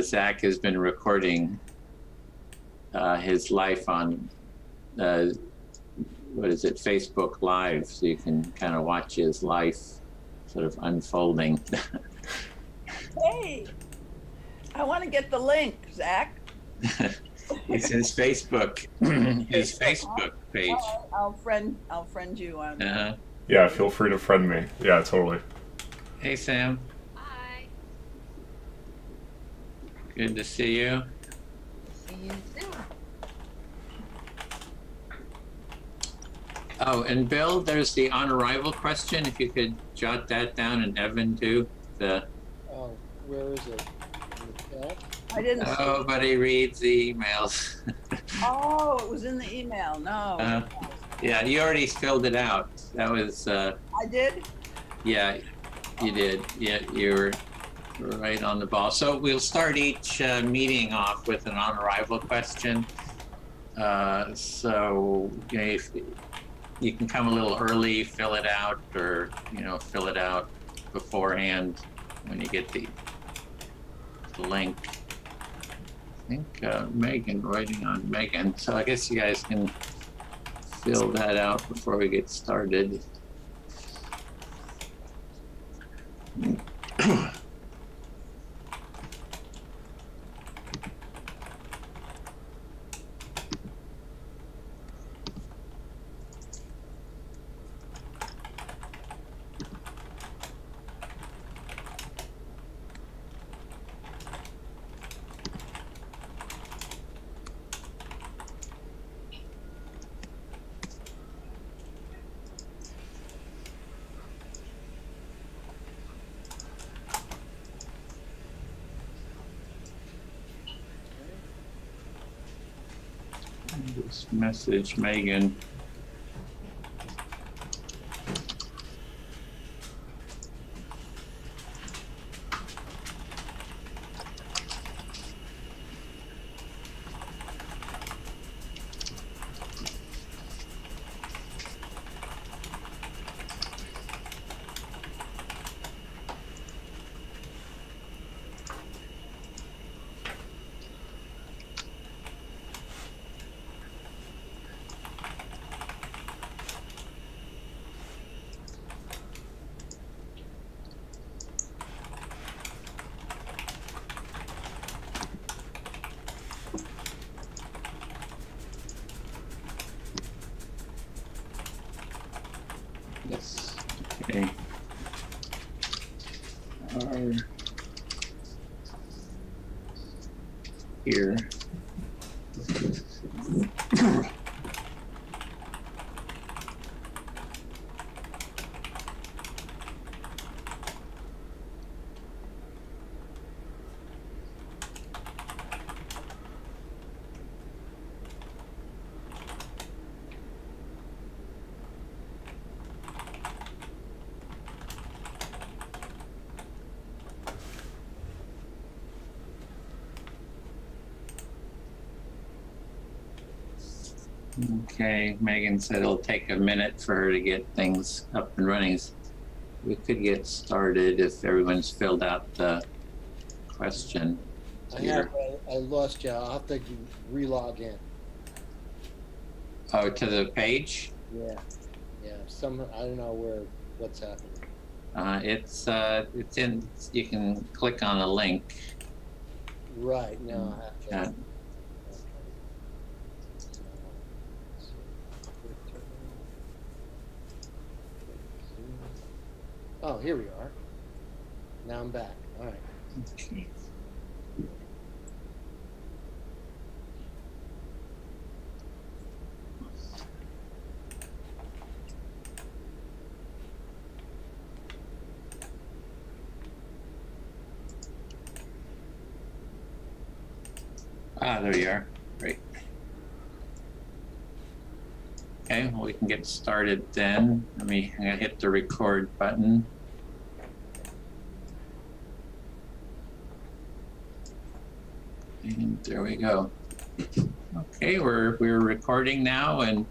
Zach has been recording his life on, what is it, Facebook Live, so you can kind of watch his life sort of unfolding. Hey, I want to get the link, Zach. It's his Facebook, page. I'll friend you on. Yeah, feel free to friend me. Yeah, totally. Hey, Sam. Hi. Good to see you. See you soon. Oh, and Bill, there's the on arrival question. If you could jot that down, and Evan too. Oh, where is it? In the chat? I didn't. Nobody reads the emails. Oh, it was in the email. No. Yeah, you already filled it out. That was. I did. Yeah, you did. Yeah, you were right on the ball. So we'll start each meeting off with an on arrival question. So if you can come a little early, fill it out, or fill it out beforehand when you get the link. I think Megan, writing on Megan. So I guess you guys can fill that out before we get started. Just message Megan. Yes. Okay. Here. Okay, Megan said it'll take a minute for her to get things up and running. We could get started if everyone's filled out the question. I lost you. I'll have to re-log in. Oh, to the page? Yeah. I don't know what's happening. It's in. You can click on a link. Right. No, I have to. Oh, here we are. Now I'm back. All right. Okay. There you are. Great. Okay, well, we can get started then. I'm gonna hit the record button. And there we go. Okay, we're recording now, and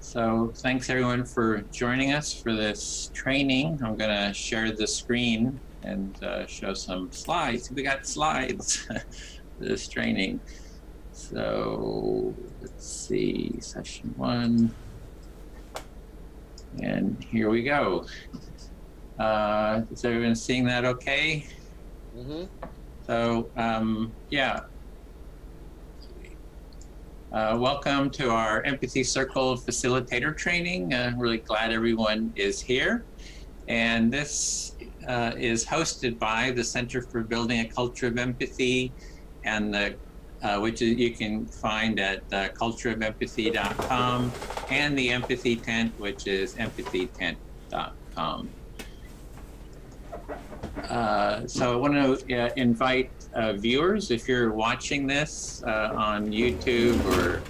so thanks everyone for joining us for this training. I'm gonna share the screen and show some slides. We got slides for this training. So let's see, session 1. And here we go. Is everyone seeing that okay? Mm-hmm. So, yeah. Welcome to our Empathy Circle Facilitator Training. Really glad everyone is here. And this is hosted by the Center for Building a Culture of Empathy, and the which you can find at cultureofempathy.com, and the Empathy Tent, which is empathytent.com. So I want to invite viewers, if you're watching this on YouTube or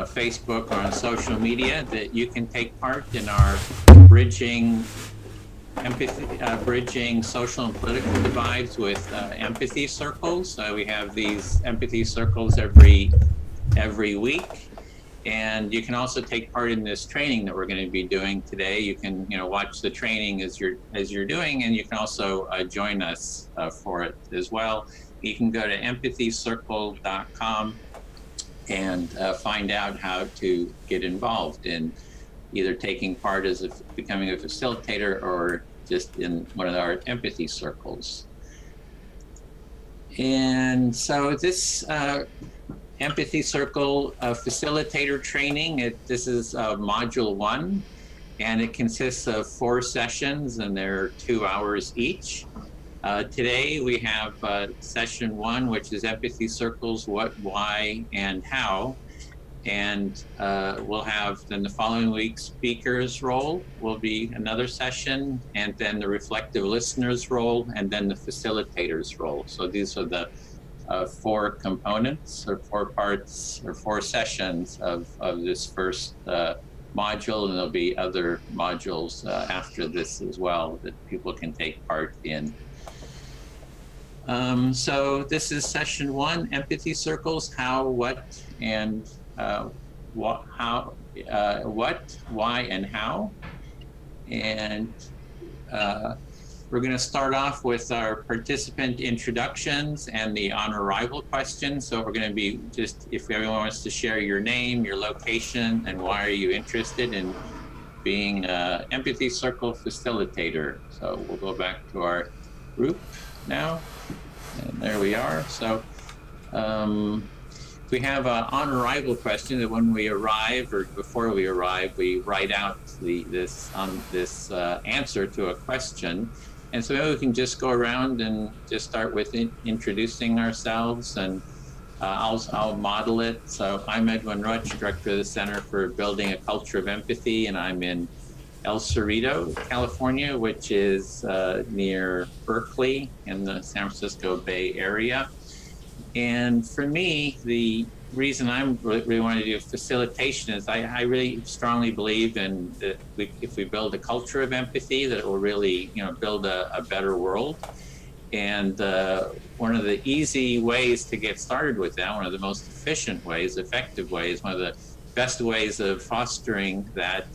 Facebook or on social media, that you can take part in our bridging social and political divides with empathy circles. We have these empathy circles every week, and you can also take part in this training that we're going to be doing today. You can watch the training as you're doing, and you can also join us for it as well. You can go to empathycircle.com and find out how to get involved in either taking part as becoming a facilitator or just in one of our empathy circles. And so this empathy circle facilitator training, this is module 1, and it consists of 4 sessions, and they're 2 hours each. Today we have session 1, which is empathy circles, what, why, and how. And we'll have then the following week speaker's role will be another session, and then the reflective listener's role, and then the facilitator's role. So these are the 4 components or 4 parts or 4 sessions of this first module, and there'll be other modules after this as well that people can take part in. So this is session 1, empathy circles, how, what, and what, why, and how. And we're going to start off with our participant introductions and the on arrival questions. So we're going to be just, if everyone wants to share your name, your location, and why are you interested in being an empathy circle facilitator. So we'll go back to our group now, and there we are. So we have an on arrival question that when we arrive or before we arrive, we write out this answer to a question. And so maybe we can just go around and just start with introducing ourselves, and I'll model it. So I'm Edwin Roach, Director of the Center for Building a Culture of Empathy, and I'm in El Cerrito, California, which is near Berkeley in the San Francisco Bay Area. And for me, the reason I'm really want to do facilitation is I really strongly believe in that if we build a culture of empathy, that it will really build a better world. And one of the easy ways to get started with that, one of the most efficient ways, effective ways, one of the best ways of fostering that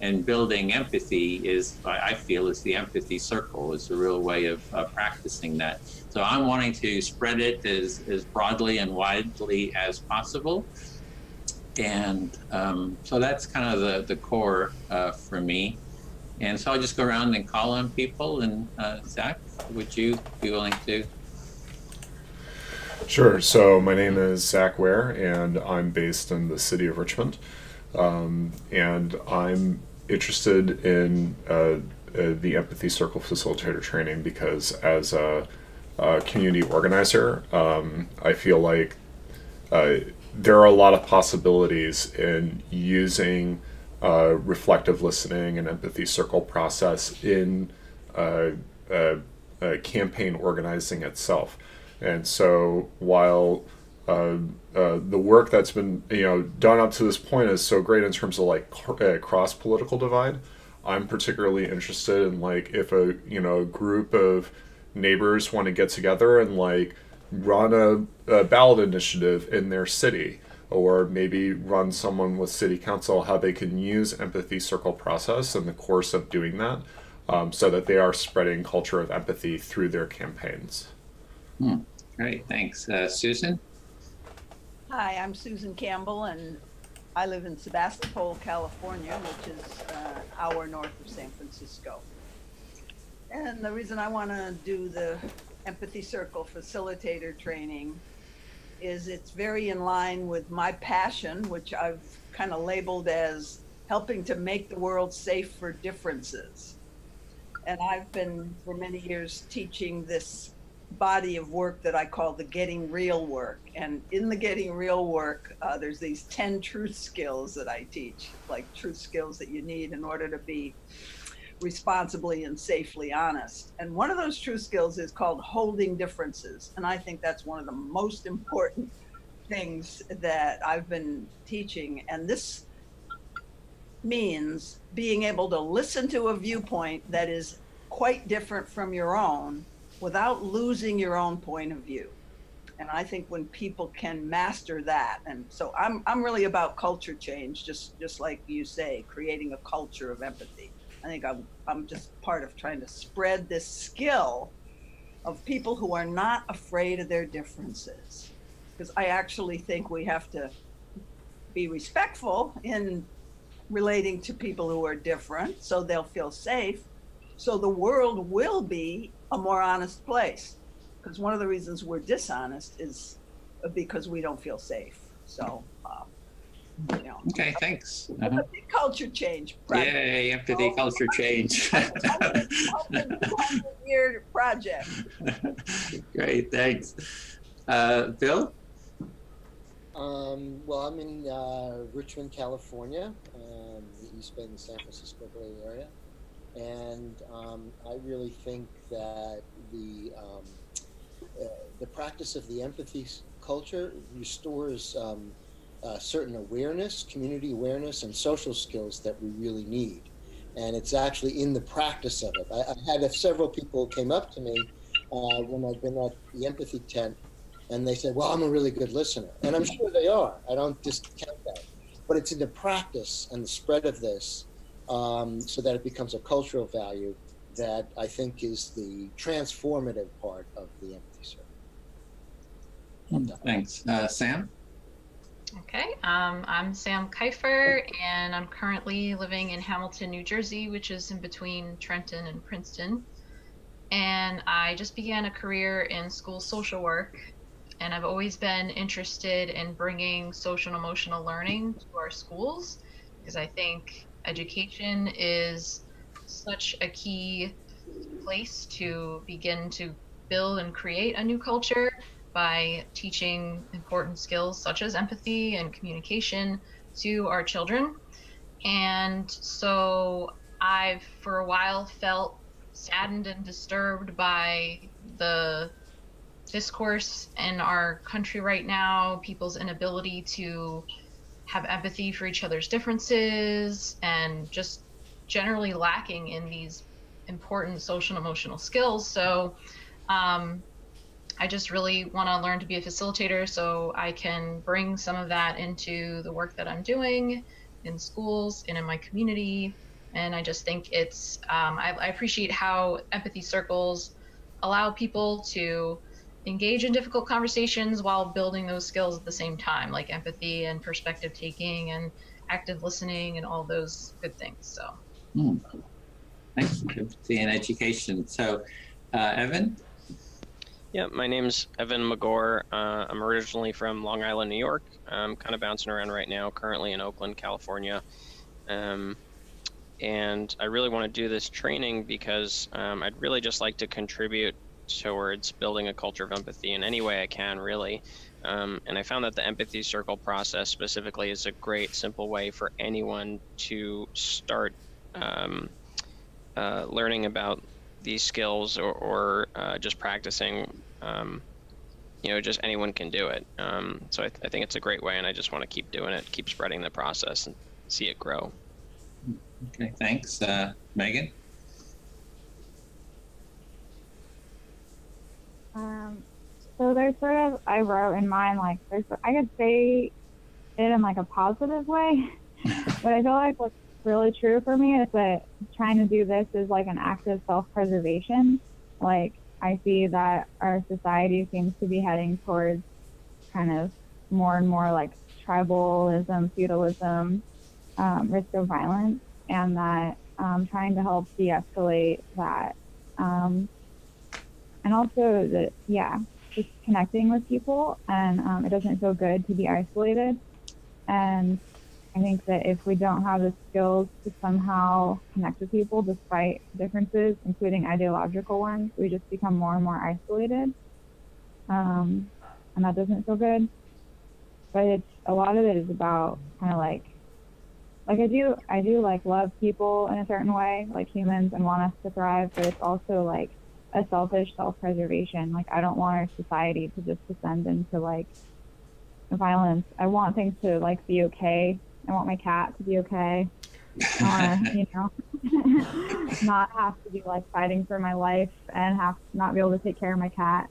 and building empathy is, I feel, is the empathy circle. Is a real way of practicing that. So I'm wanting to spread it as broadly and widely as possible. And so that's kind of the core for me. And so I'll just go around and call on people. And Zach, would you be willing to? Sure. So my name is Zach Ware, and I'm based in the city of Richmond. And I'm interested in the Empathy Circle Facilitator training because as a community organizer, I feel like there are a lot of possibilities in using reflective listening and empathy circle process in campaign organizing itself. And so while the work that's been done up to this point is so great in terms of like cross political divide, I'm particularly interested in like if a group of neighbors want to get together and like run a ballot initiative in their city, or maybe run someone with city council, how they can use empathy circle process in the course of doing that. so that they are spreading culture of empathy through their campaigns. Great, thanks. Susan? Hi, I'm Susan Campbell, and I live in Sebastopol, California, which is an hour north of San Francisco. And the reason I want to do the Empathy Circle facilitator training is it's very in line with my passion, which I've kind of labeled as helping to make the world safe for differences. And I've been for many years teaching this body of work that I call the Getting Real work. And in the Getting Real work, there's these 10 truth skills that I teach, like truth skills that you need in order to be responsibly and safely honest. And one of those truth skills is called holding differences. And I think that's one of the most important things that I've been teaching. And this means being able to listen to a viewpoint that is quite different from your own without losing your own point of view. And I think when people can master that, and so I'm really about culture change, just like you say, creating a culture of empathy. I think I'm just part of trying to spread this skill of people who are not afraid of their differences. Because I actually think we have to be respectful in relating to people who are different so they'll feel safe. So the world will be a more honest place. Because one of the reasons we're dishonest is because we don't feel safe. So, you know. Okay, thanks. It's a big culture change project. Yay, empathy culture change. 100-year project. Great, thanks. Bill? Well, I'm in Richmond, California, the East Bay and San Francisco Bay Area. And I really think that the practice of the empathy culture restores certain awareness, community awareness, and social skills that we really need. And it's actually in the practice of it. I had several people came up to me when I've been at the empathy tent, and they said, well, I'm a really good listener. And I'm sure they are. I don't discount that. But it's in the practice and the spread of this so that it becomes a cultural value that I think is the transformative part of the empathy circle. Thanks. Sam? Okay, I'm Sam Keifer, and I'm currently living in Hamilton, New Jersey, which is in between Trenton and Princeton. And I just began a career in school social work, and I've always been interested in bringing social and emotional learning to our schools, because I think education is such a key place to begin to build and create a new culture by teaching important skills such as empathy and communication to our children. And so I've for a while felt saddened and disturbed by the discourse in our country right now, people's inability to have empathy for each other's differences, and just generally lacking in these important social and emotional skills. So I just really want to learn to be a facilitator so I can bring some of that into the work that I'm doing in schools and in my community. And I just think it's, I appreciate how empathy circles allow people to engage in difficult conversations while building those skills at the same time, like empathy and perspective taking and active listening and all those good things. So. Thanks. Empathy and education. So, Evan? Yeah, my name's Evan McGore. I'm originally from Long Island, New York. I'm kind of bouncing around right now, currently in Oakland, California. And I really want to do this training because I'd really just like to contribute towards building a culture of empathy in any way I can, really. And I found that the empathy circle process specifically is a great, simple way for anyone to start learning about these skills or just practicing. Just anyone can do it. So I think it's a great way, and I just want to keep doing it, keep spreading the process and see it grow. Okay, thanks. Megan? So there's sort of, I wrote in mine, like, I could say it in like a positive way, but I feel like what's really true for me is that trying to do this is like an act of self-preservation. Like, I see that our society seems to be heading towards kind of more and more like tribalism, feudalism, risk of violence, and that trying to help de-escalate that. And also that, yeah, just connecting with people, and it doesn't feel good to be isolated. And I think that if we don't have the skills to somehow connect with people despite differences, including ideological ones, we just become more and more isolated. And that doesn't feel good. But a lot of it is about kind of like I do like love people in a certain way, like humans, and want us to thrive, but it's also like a selfish self-preservation. Like, I don't want our society to just descend into like violence. I want things to like be okay. I want my cat to be okay. I want to, you know, not have to be like fighting for my life and have to not be able to take care of my cat.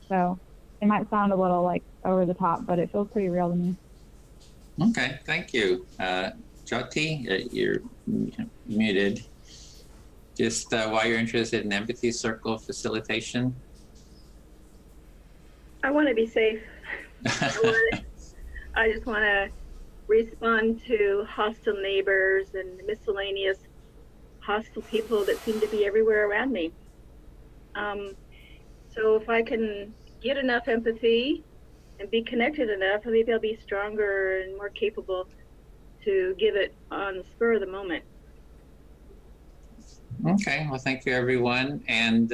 So it might sound a little like over the top, but it feels pretty real to me. Okay, thank you. Jyoti, you're muted. Just why you're interested in empathy circle facilitation? I want to be safe. I just want to respond to hostile neighbors and miscellaneous hostile people that seem to be everywhere around me. So if I can get enough empathy and be connected enough, maybe I'll be stronger and more capable to give it on the spur of the moment. Okay, well, thank you, everyone. And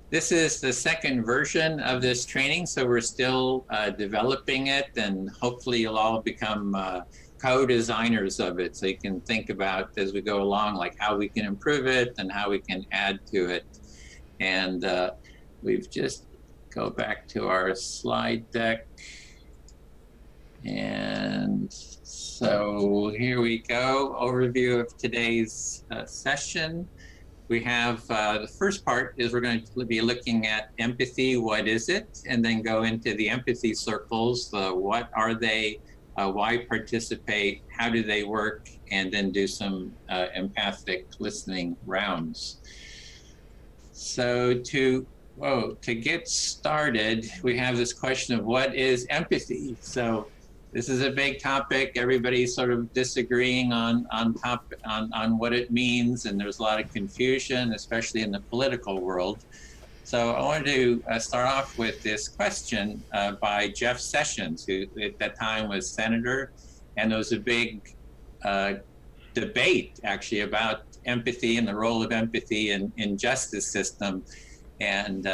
this is the second version of this training, so we're still developing it, and hopefully you'll all become co-designers of it, so you can think about as we go along, like how we can improve it and how we can add to it. And we've just go back to our slide deck. And so here we go, overview of today's session. We have the first part is we're going to be looking at empathy, what is it? And then go into the empathy circles, what are they, why participate, how do they work, and then do some empathic listening rounds. So to get started, we have this question of what is empathy? So this is a big topic. Everybody's sort of disagreeing on what it means, and there's a lot of confusion, especially in the political world. So I wanted to start off with this question by Jeff Sessions, who at that time was senator, and there was a big debate actually about empathy and the role of empathy in justice system. And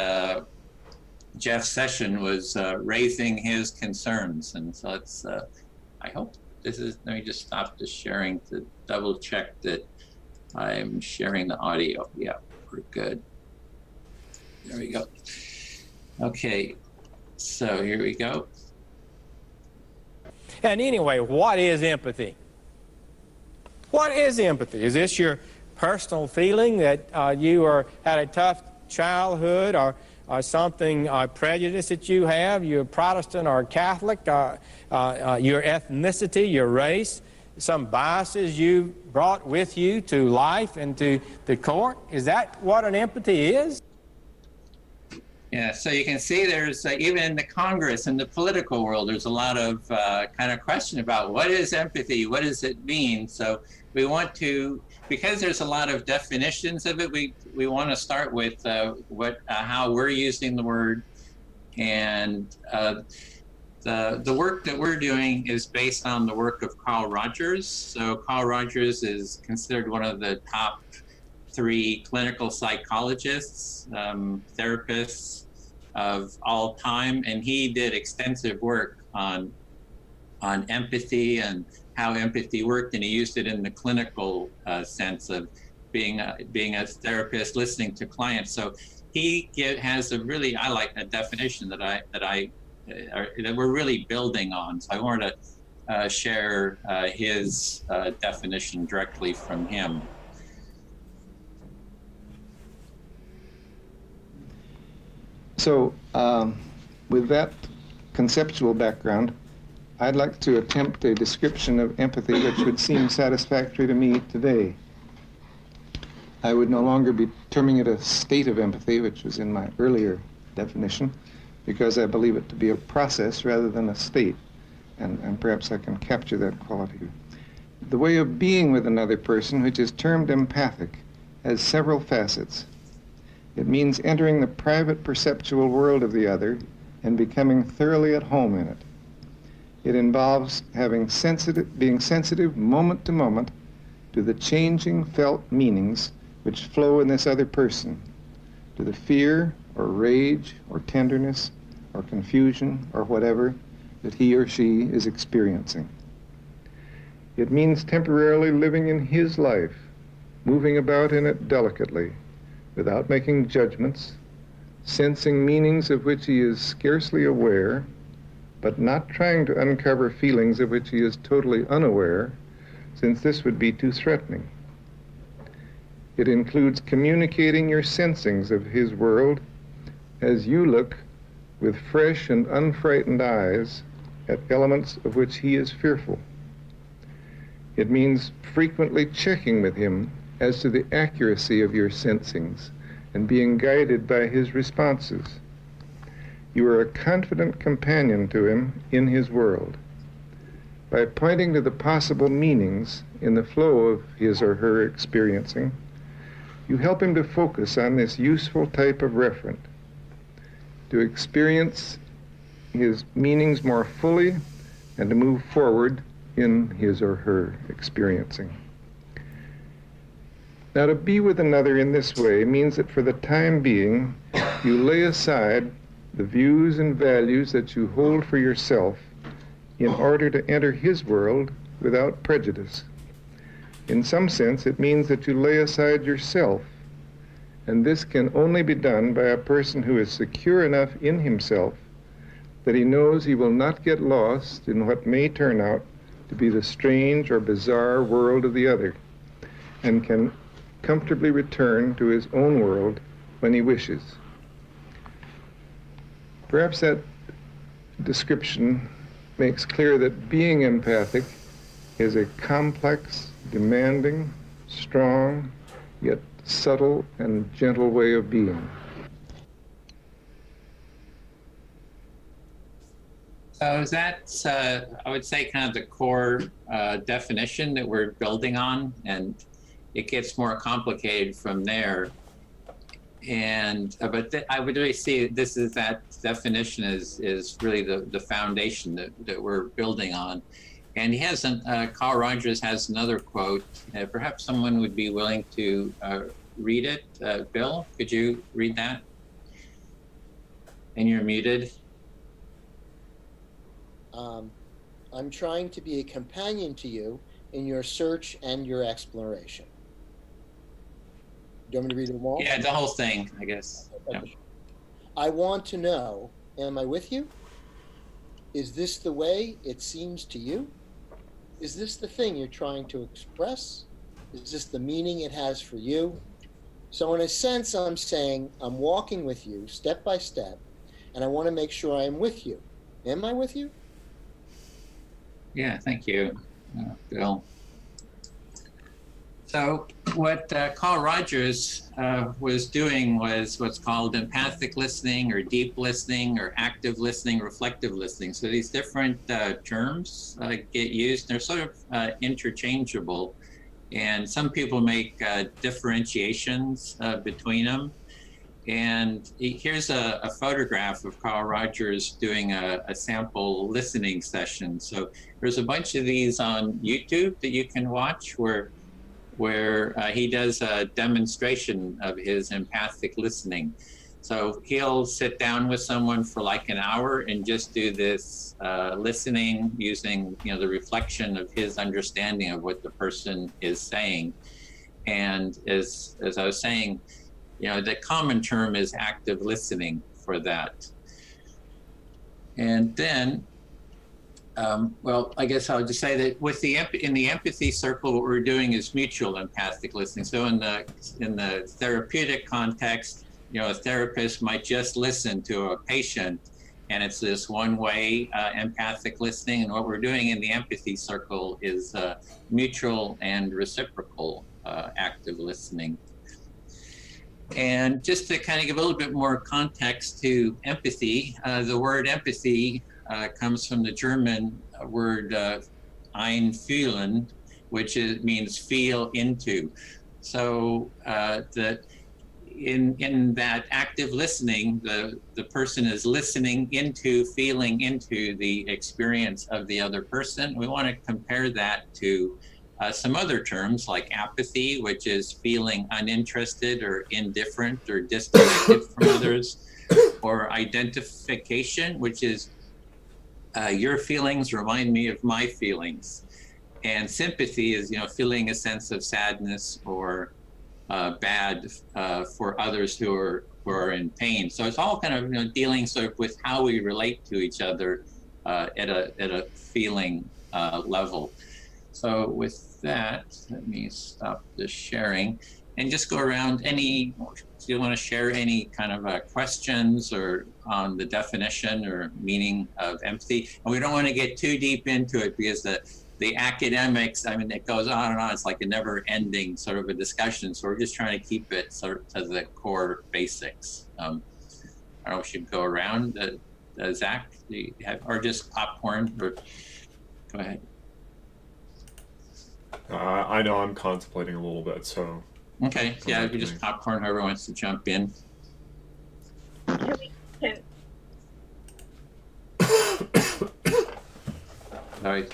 Jeff Sessions was raising his concerns. And so it's, I hope this is, let me just stop the sharing to double check that I'm sharing the audio. Yeah, we're good. There we go. Okay, so here we go. And anyway, what is empathy? What is empathy? Is this your personal feeling that you had a tough childhood, or something prejudice that you have? You're Protestant or Catholic, your ethnicity, your race, some biases you brought with you to life and to the court? Is that what an empathy is? Yeah, so you can see there's even in the Congress and the political world, there's a lot of kind of question about what is empathy, what does it mean? So we want to, because there's a lot of definitions of it, we want to start with how we're using the word. And the work that we're doing is based on the work of Carl Rogers. So Carl Rogers is considered one of the top 3 clinical psychologists, therapists of all time, and he did extensive work on empathy and how empathy worked, and he used it in the clinical sense of being a therapist, listening to clients. So he has a really, I like a definition that we're really building on. So I wanted to share his definition directly from him. So with that conceptual background, I'd like to attempt a description of empathy which would seem satisfactory to me today. I would no longer be terming it a state of empathy, which was in my earlier definition, because I believe it to be a process rather than a state, and perhaps I can capture that quality. The way of being with another person, which is termed empathic, has several facets. It means entering the private perceptual world of the other and becoming thoroughly at home in it. It involves being sensitive moment to moment to the changing felt meanings which flow in this other person, to the fear or rage or tenderness or confusion or whatever that he or she is experiencing. It means temporarily living in his life, moving about in it delicately, without making judgments, sensing meanings of which he is scarcely aware, but not trying to uncover feelings of which he is totally unaware, since this would be too threatening. It includes communicating your sensings of his world as you look with fresh and unfrightened eyes at elements of which he is fearful. It means frequently checking with him as to the accuracy of your sensings and being guided by his responses. You are a confident companion to him in his world. By pointing to the possible meanings in the flow of his or her experiencing, you help him to focus on this useful type of referent, to experience his meanings more fully and to move forward in his or her experiencing. Now, to be with another in this way means that for the time being, you lay aside the views and values that you hold for yourself in order to enter his world without prejudice. In some sense, it means that you lay aside yourself, and this can only be done by a person who is secure enough in himself that he knows he will not get lost in what may turn out to be the strange or bizarre world of the other, and can comfortably return to his own world when he wishes. Perhaps that description makes clear that being empathic is a complex, demanding, strong, yet subtle and gentle way of being. So that's, I would say, kind of the core definition that we're building on, and it gets more complicated from there. And but I would really see this is that definition is really the foundation that we're building on. And he has Carl Rogers has another quote. Perhaps someone would be willing to read it. Bill, could you read that? And you're muted. I'm trying to be a companion to you in your search and your exploration. Do you want me to read them all? Yeah, the whole thing, I guess. Okay. Yeah. I want to know, am I with you? Is this the way it seems to you? Is this the thing you're trying to express? Is this the meaning it has for you? So in a sense, I'm saying I'm walking with you step by step, and I want to make sure I am with you. Am I with you? Yeah, thank you, Bill. So what Carl Rogers was doing was what's called empathic listening or deep listening or active listening, reflective listening. So these different terms get used. They're sort of interchangeable. And some people make differentiations between them. And here's a photograph of Carl Rogers doing a sample listening session. So there's a bunch of these on YouTube that you can watch where he does a demonstration of his empathic listening. So he'll sit down with someone for like an hour and just do this listening using, the reflection of his understanding of what the person is saying. And as I was saying, the common term is active listening for that. And then, well, I guess I'll just say that with in the empathy circle, what we're doing is mutual empathic listening. So in the therapeutic context, a therapist might just listen to a patient And it's this one-way empathic listening. And what we're doing in the empathy circle is mutual and reciprocal active listening. And just to kind of give a little bit more context to empathy, the word empathy comes from the German word einfühlen, which means feel into. So in that active listening, the person is listening into, feeling into the experience of the other person. We want to compare that to some other terms like apathy, which is feeling uninterested or indifferent or disconnected from others, or identification, which is your feelings remind me of my feelings. And sympathy is, feeling a sense of sadness or bad for others who are in pain. So it's all kind of dealing sort of with how we relate to each other at a feeling level. So with that, let me stop the sharing and just go around. Do you want to share any kind of questions or on the definition or meaning of empathy? And we don't want to get too deep into it because the academics, I mean, it goes on and on. It's like a never ending sort of a discussion. So we're just trying to keep it sort of to the core basics. I don't know if we should go around. Zach, or just popcorn, or go ahead. I know I'm contemplating a little bit, so. Okay, yeah, if we just popcorn, whoever wants to jump in. Sorry,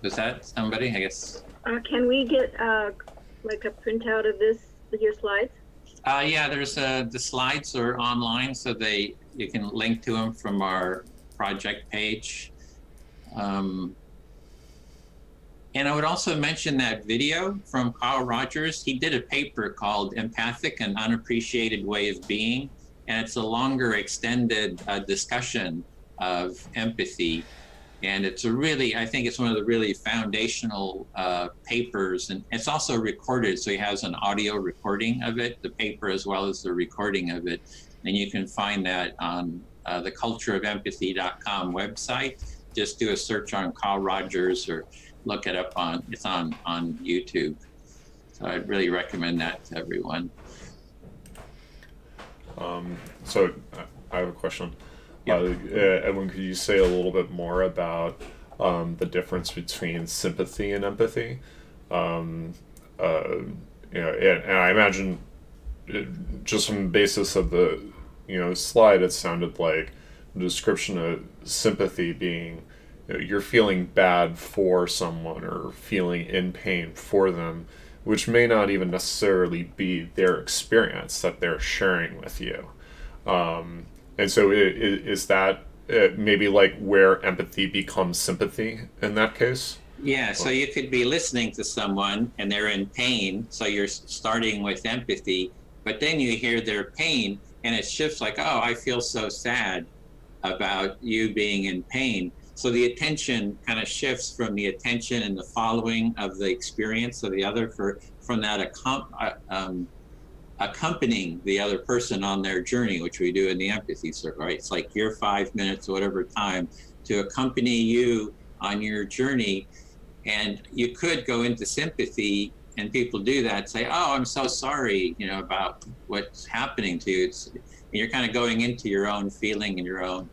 was that somebody? I guess. Can we get like a printout of this with your slides? Yeah, there's the slides are online, so you can link to them from our project page. And I would also mention that video from Carl Rogers. He did a paper called Empathic and Unappreciated Way of Being. And it's a longer extended discussion of empathy. And it's I think it's one of the really foundational papers. And it's also recorded, so he has an audio recording of it, the paper as well as the recording of it. And you can find that on the cultureofempathy.com website. Just do a search on Carl Rogers or look it up on YouTube. So I'd really recommend that to everyone. So I have a question. Yep. Edwin, could you say a little bit more about the difference between sympathy and empathy? And I imagine just from the basis of the slide, it sounded like the description of sympathy being you're feeling bad for someone or feeling in pain for them, which may not even necessarily be their experience that they're sharing with you. And so is that maybe like where empathy becomes sympathy in that case? Yeah, so you could be listening to someone and they're in pain, so you're starting with empathy, but then you hear their pain and it shifts like, oh, I feel so sad about you being in pain. So the attention kind of shifts from the attention and the following of the experience of the other from that accompanying the other person on their journey, which we do in the empathy circle, right? It's like your 5 minutes or whatever time to accompany you on your journey. And you could go into sympathy, and people do that, say, oh, I'm so sorry, about what's happening to you. You're kind of going into your own feeling and your own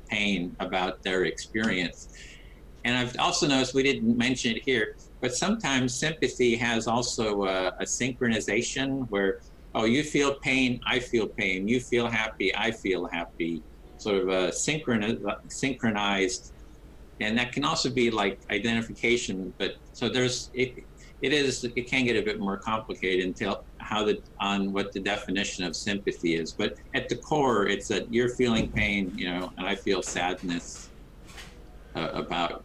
pain about their experience. And I've also noticed, we didn't mention it here, but sometimes sympathy has also a synchronization where, oh, you feel pain, I feel pain, you feel happy, I feel happy, sort of a synchronized. And that can also be like identification, but so it can get a bit more complicated until what the definition of sympathy is. But at the core, it's that you're feeling pain, and I feel sadness about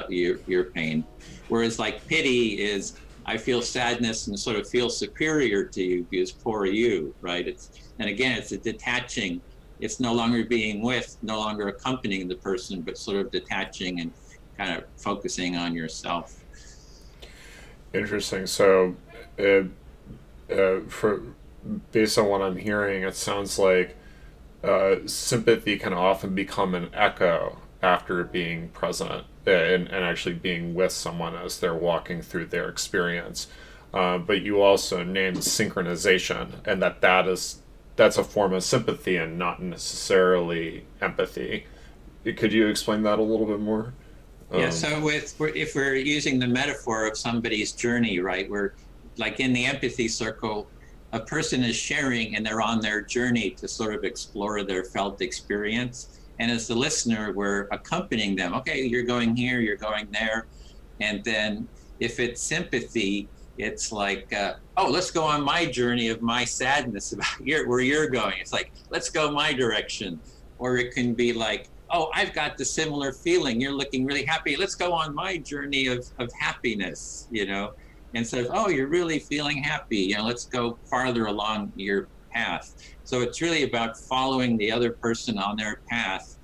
your pain. Whereas like pity is, I feel sadness and sort of feel superior to you because poor you, right? And again, it's a detaching. It's no longer being with, no longer accompanying the person, but sort of detaching and kind of focusing on yourself. Interesting. So, based on what I'm hearing, it sounds like sympathy can often become an echo after being present and actually being with someone as they're walking through their experience. But you also named synchronization, and that's a form of sympathy and not necessarily empathy. Could you explain that a little bit more? Yeah, so if we're using the metaphor of somebody's journey, right, we're like in the empathy circle, a person is sharing and they're on their journey to sort of explore their felt experience. And as the listener, we're accompanying them. Okay, you're going here, you're going there. And then if it's sympathy, it's like, oh, let's go on my journey of my sadness about where you're going. It's like, let's go my direction. Or it can be like, oh, I've got the similar feeling. You're looking really happy. Let's go on my journey of happiness, you know? Instead of, oh, you're really feeling happy, you know, let's go farther along your path. So it's really about following the other person on their path.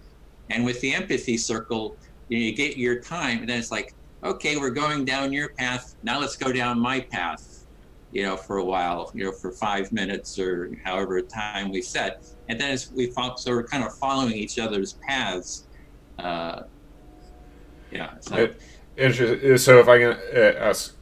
And with the empathy circle, you get your time, and then it's like, okay, we're going down your path. Now let's go down my path, you know, for a while, you know, for 5 minutes or however time we set. And then as we follow, so we're kind of following each other's paths. Yeah. So. Interesting. So if I can ask,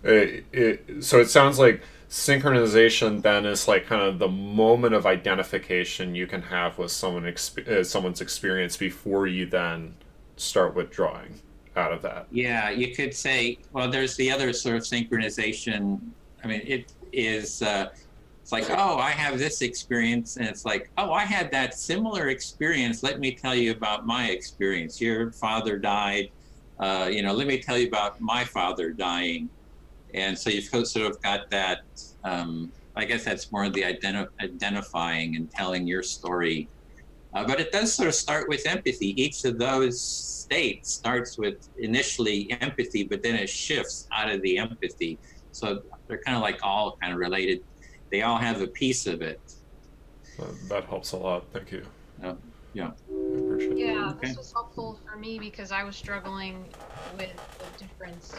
so it sounds like synchronization then is like kind of the moment of identification you can have with someone's experience before you then start withdrawing out of that. Yeah, you could say, well, there's the other sort of synchronization. I mean, it is, it's like, oh, I have this experience. And it's like, oh, I had that similar experience. Let me tell you about my experience. Your father died. You know, let me tell you about my father dying. And so you've sort of got that, I guess that's more of the identifying and telling your story. But it does sort of start with empathy. Each of those states starts with initially empathy, but then it shifts out of the empathy. So they're kind of like all kind of related. They all have a piece of it. That helps a lot. Thank you. Yeah. Yeah, this was helpful for me because I was struggling with the difference,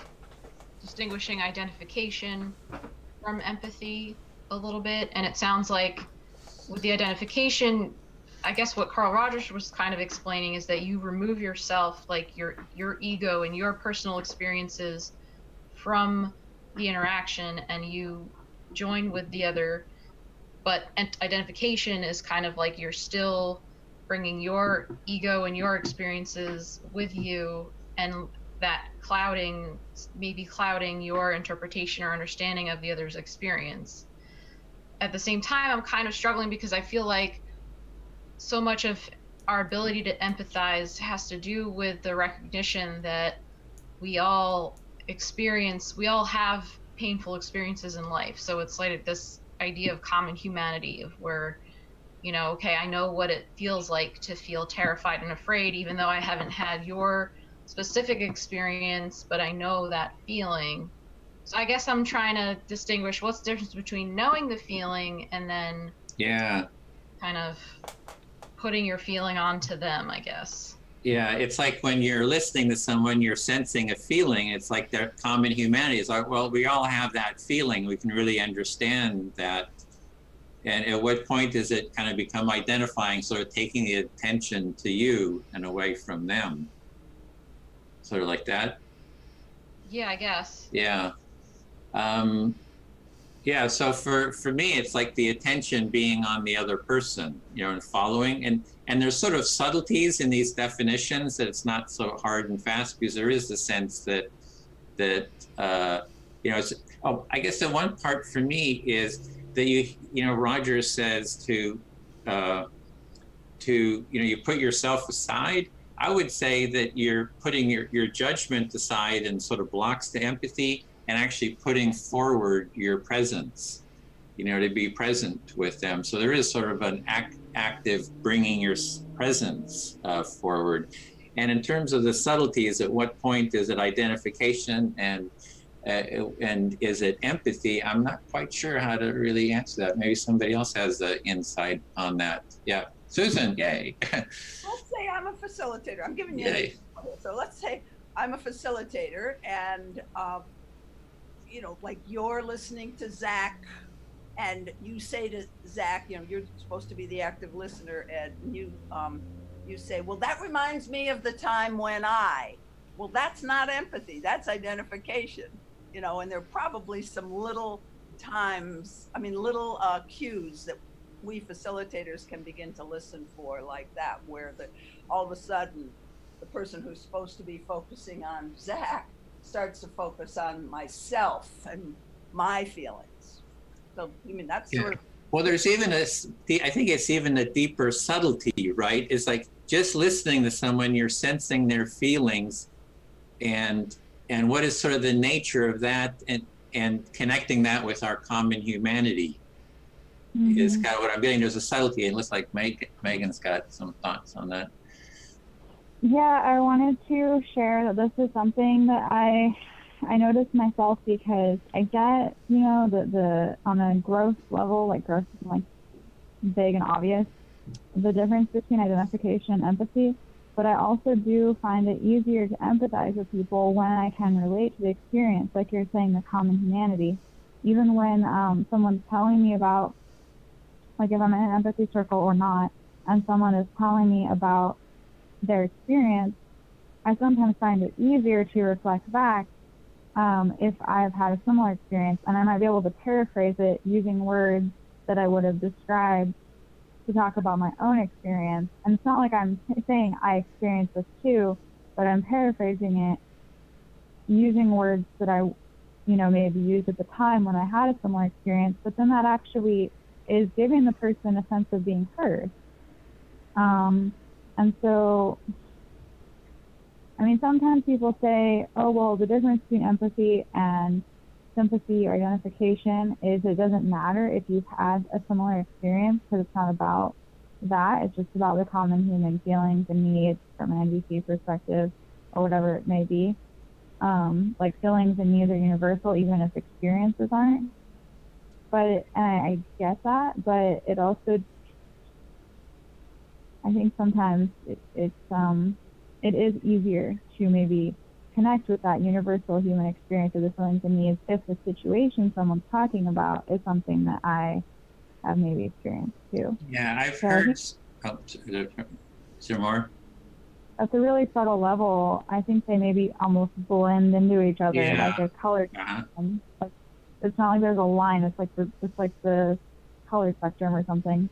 distinguishing identification from empathy a little bit. And it sounds like with the identification, I guess what Carl Rogers was kind of explaining is that you remove yourself, like your ego and your personal experiences from the interaction, and you join with the other. But identification is kind of like you're still bringing your ego and your experiences with you, and that maybe clouding your interpretation or understanding of the other's experience. At the same time, I'm kind of struggling because I feel like so much of our ability to empathize has to do with the recognition that we all have painful experiences in life. So it's like this idea of common humanity, of where, you know, okay, I know what it feels like to feel terrified and afraid, even though I haven't had your specific experience, but I know that feeling. So I guess I'm trying to distinguish what's the difference between knowing the feeling and then kind of putting your feeling onto them, I guess. Yeah, it's like when you're listening to someone, you're sensing a feeling. It's like their common humanity. It's like, well, we all have that feeling. We can really understand that. And at what point does it kind of become identifying, sort of taking the attention to you and away from them? Sort of like that? Yeah, I guess. Yeah. Yeah, so for me, it's like the attention being on the other person, you know, and following. And there's sort of subtleties in these definitions that it's not so hard and fast, because there is the sense that you know, I guess the one part for me is that you know, Rogers says to you know, you put yourself aside. I would say that you're putting your judgment aside and sort of blocks the empathy, and actually putting forward your presence, you know, to be present with them. So there is sort of an active bringing your presence forward. And in terms of the subtleties, at what point is it identification and is it empathy? I'm not quite sure how to really answer that. Maybe somebody else has the insight on that. Yeah, Susan, yay. Let's say I'm a facilitator. I'm giving you Yay. So let's say I'm a facilitator, and you know, like you're listening to Zak and you say to Zach, you know, you're supposed to be the active listener, Ed, and you say, well, that reminds me of the time when well, that's not empathy, that's identification, you know, and there are probably some little times, I mean, little cues that we facilitators can begin to listen for like that, where all of a sudden the person who's supposed to be focusing on Zach starts to focus on myself and my feelings. So, I mean, that's sort of. Well, there's even I think it's even a deeper subtlety, right? It's like just listening to someone, you're sensing their feelings and what is sort of the nature of that, and connecting that with our common humanity is kind of what I'm getting. There's a subtlety, and it looks like Megan's got some thoughts on that. Yeah, I wanted to share that this is something that I noticed myself, because I get, you know, the on a growth level, like growth is like big and obvious, the difference between identification and empathy. But I also do find it easier to empathize with people when I can relate to the experience, like you're saying, the common humanity. Even when someone's telling me about, like if I'm in an empathy circle or not, and someone is telling me about their experience, I sometimes find it easier to reflect back if I've had a similar experience, and I might be able to paraphrase it using words that I would have described to talk about my own experience. And it's not like I'm saying I experienced this too, but I'm paraphrasing it using words that I, you know, maybe used at the time when I had a similar experience, but then that actually is giving the person a sense of being heard. And so, I mean, sometimes people say, oh, well, the difference between empathy and sympathy or identification is it doesn't matter if you've had a similar experience, because it's not about that. It's just about the common human feelings and needs from an NVC perspective, or whatever it may be. Like feelings and needs are universal, even if experiences aren't. But and I get that, but it also, I think sometimes it is easier to maybe connect with that universal human experience of the feelings and needs if the situation someone's talking about is something that I have maybe experienced too. Yeah, I've heard. Is there more? At the really subtle level, I think they maybe almost blend into each other, like a color spectrum. Like, it's not like there's a line. It's like the color spectrum or something.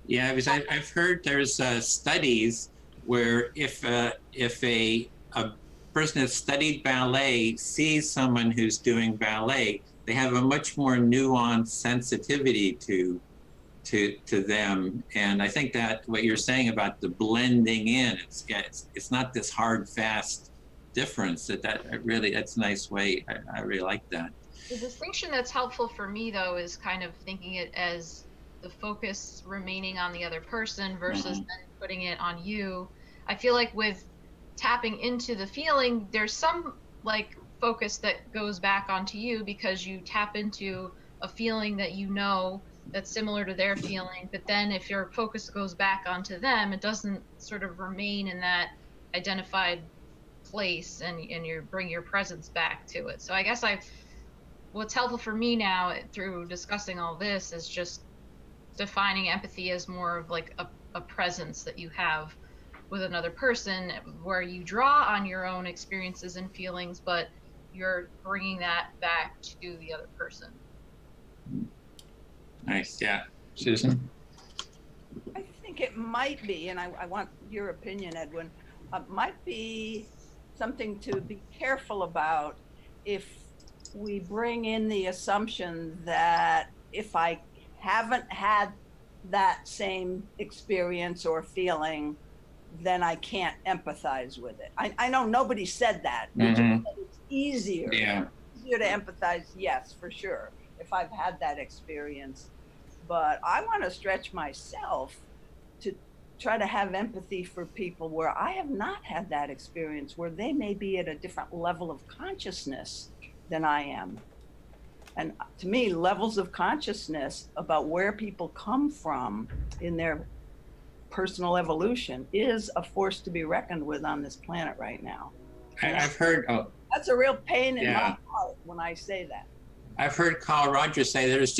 Yeah, because I've heard there's studies where if a person that's studied ballet sees someone who's doing ballet, they have a much more nuanced sensitivity to them. And I think that what you're saying about the blending in, it's not this hard, fast difference. That's a nice way. I really like that. The distinction that's helpful for me, though, is kind of thinking it as the focus remaining on the other person versus then putting it on you. I feel like with tapping into the feeling, there's some like focus that goes back onto you because you tap into a feeling that you know that's similar to their feeling. But then if your focus goes back onto them, it doesn't sort of remain in that identified place, and you bring your presence back to it. So I guess what's helpful for me now through discussing all this is just defining empathy as more of like a presence that you have with another person, where you draw on your own experiences and feelings, but you're bringing that back to the other person. Nice. Yeah. Susan? I think it might be, and I want your opinion, Edwin, might be something to be careful about if we bring in the assumption that if I haven't had that same experience or feeling, then I can't empathize with it. I know nobody said that. Mm-hmm. It's easier to empathize, yes, for sure, if I've had that experience. But I want to stretch myself to try to have empathy for people where I have not had that experience, where they may be at a different level of consciousness than I am. And to me, levels of consciousness about where people come from in their personal evolution is a force to be reckoned with on this planet right now. I've heard. That's a real pain in my heart when I say that. I've heard Carl Rogers say there's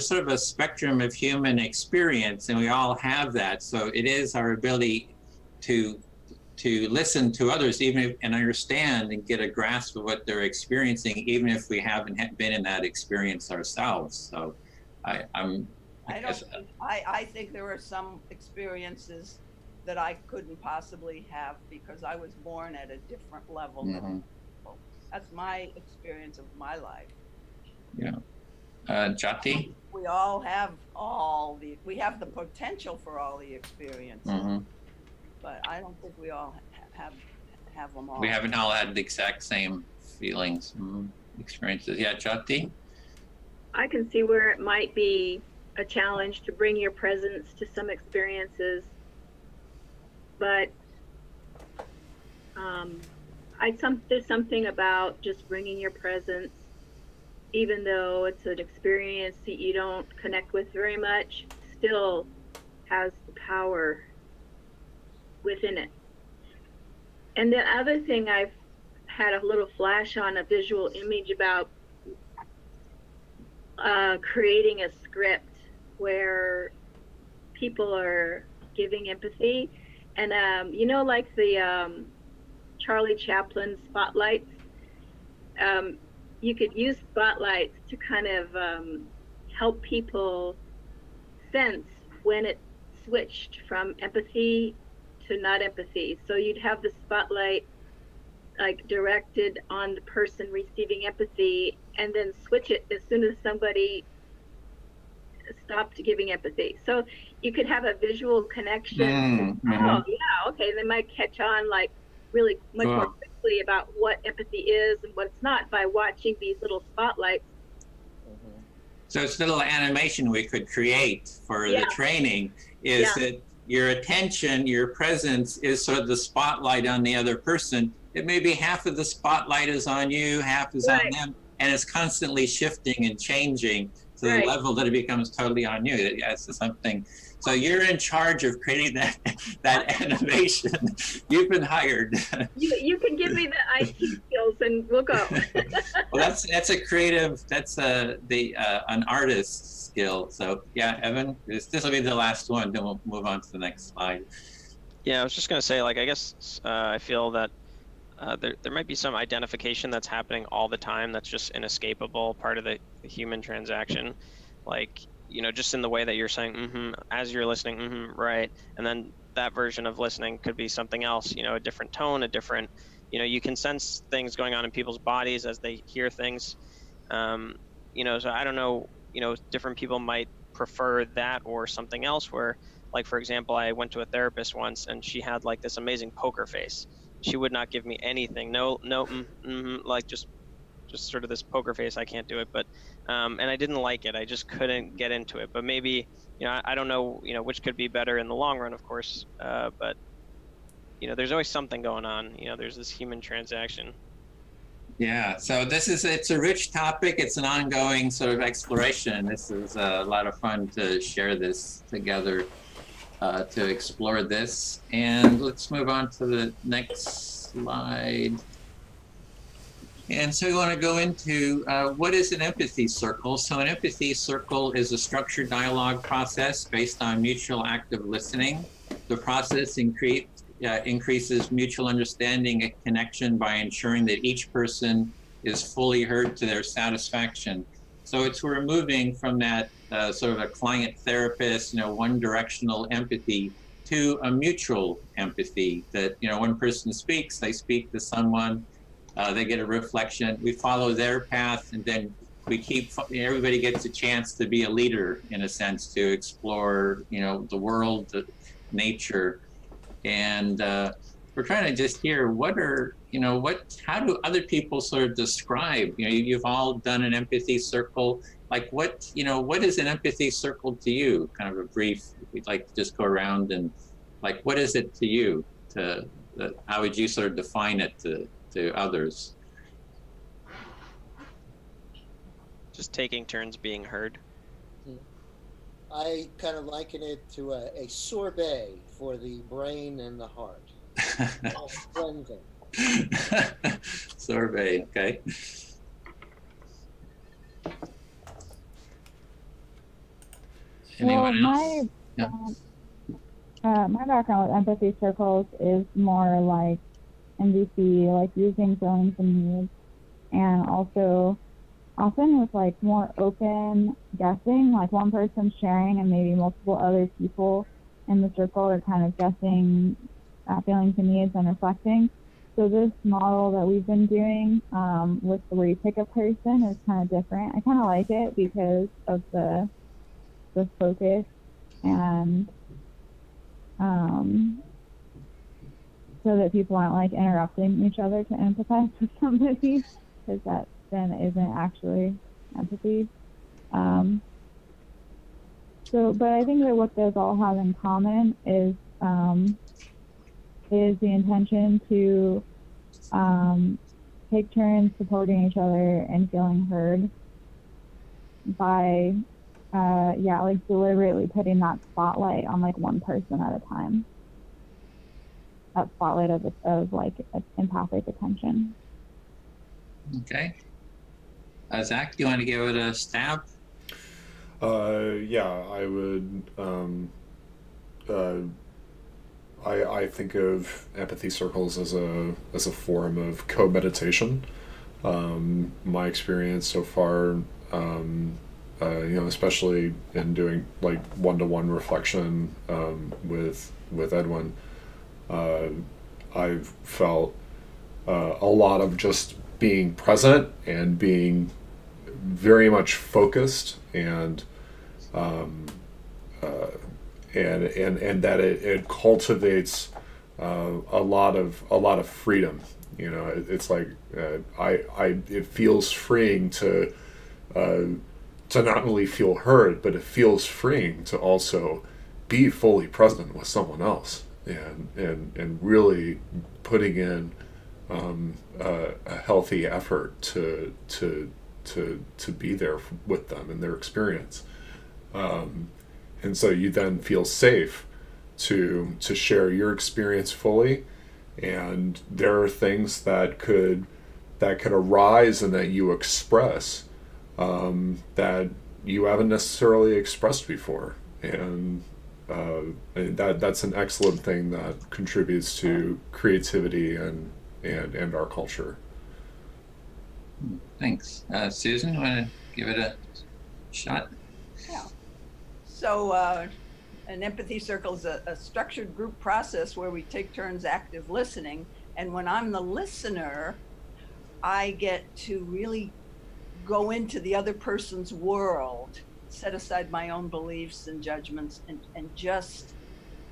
sort of a spectrum of human experience, and we all have that. So it is our ability to listen to others, even if, and understand and get a grasp of what they're experiencing, even if we haven't been in that experience ourselves. So I think there are some experiences that I couldn't possibly have because I was born at a different level. Mm-hmm. That's my experience of my life. Yeah. Jati? We all have we have the potential for all the experiences. Mm-hmm. But I don't think we all have them all. We haven't all had the exact same feelings, experiences. Yeah, Jati? I can see where it might be a challenge to bring your presence to some experiences, but there's something about just bringing your presence, even though it's an experience that you don't connect with very much, still has the power within it. And the other thing I've had a little flash on, a visual image about creating a script where people are giving empathy, and like the Charlie Chaplin spotlights, you could use spotlights to kind of help people sense when it switched from empathy to not empathy. So you'd have the spotlight like directed on the person receiving empathy, and then switch it as soon as somebody stopped giving empathy. So you could have a visual connection. Oh yeah, okay, they might catch on like really much more quickly about what empathy is and what it's not by watching these little spotlights. So it's a little animation we could create for the training is that your attention, your presence is sort of the spotlight on the other person. It may be half of the spotlight is on you, half is on them, and it's constantly shifting and changing to the level that it becomes totally on you. It's something. So you're in charge of creating that animation. You've been hired. You can give me the IT skills and we'll go. Well, that's a creative. That's an artist's skill. So yeah, Evan, this will be the last one. Then we'll move on to the next slide. Yeah, I was just gonna say, like, I guess I feel that there might be some identification that's happening all the time that's just inescapable part of the human transaction, like, just in the way that you're saying as you're listening, right, and then that version of listening could be something else, a different tone, a different, you can sense things going on in people's bodies as they hear things, so I don't know, different people might prefer that or something else where, like, for example, I went to a therapist once and she had like this amazing poker face. She would not give me anything. No, like just sort of this poker face. I can't do it. But, and I didn't like it. I just couldn't get into it. But maybe, I don't know, which could be better in the long run, of course. But, there's always something going on. There's this human transaction. Yeah. So it's a rich topic. It's an ongoing sort of exploration. This is a lot of fun to share this together. To explore this, and let's move on to the next slide. And so we want to go into what is an empathy circle. So an empathy circle is a structured dialogue process based on mutual active listening. The process increases mutual understanding and connection by ensuring that each person is fully heard to their satisfaction. So we're moving from that sort of a client therapist, one directional empathy to a mutual empathy that, one person speaks, they speak to someone, they get a reflection, we follow their path, and then everybody gets a chance to be a leader in a sense, to explore, the world, nature. And we're trying to just hear how do other people sort of describe, you've all done an empathy circle. Like what is an empathy circle to you? Kind of a brief, we'd like to just go around and like, what is it to you? How would you sort of define it to others? Just taking turns being heard. I kind of liken it to a sorbet for the brain and the heart. Sorbet, okay. Anyone else? Yeah. My background with empathy circles is more like MVC, like using feelings and needs, and also often with like more open guessing, like one person sharing and maybe multiple other people in the circle are kind of guessing feelings and needs and reflecting. So this model that we've been doing with where you pick a person is kind of different. I kind of like it because of the focus and so that people aren't like interrupting each other to empathize with somebody, because that then isn't actually empathy. But I think that what those all have in common is the intention to take turns supporting each other and feeling heard by like deliberately putting that spotlight on like one person at a time. That spotlight of like empathic attention. Okay. Zach, do you want to give it a stab? Yeah, I would. I think of empathy circles as a form of co-meditation. My experience so far, especially in doing like one-to-one reflection with Edwin, I've felt a lot of just being present and being very much focused and that it cultivates a lot of freedom. You know, it's like it feels freeing to not only feel heard, but it feels freeing to also be fully present with someone else and really putting in a healthy effort to be there with them and their experience. And so you then feel safe to share your experience fully, and there are things that could arise and that you express that you haven't necessarily expressed before, and that's an excellent thing that contributes to creativity and our culture. Thanks. Susan, you want to give it a shot? Yeah. So an empathy circle is a structured group process where we take turns active listening. And when I'm the listener, I get to really go into the other person's world, set aside my own beliefs and judgments, and just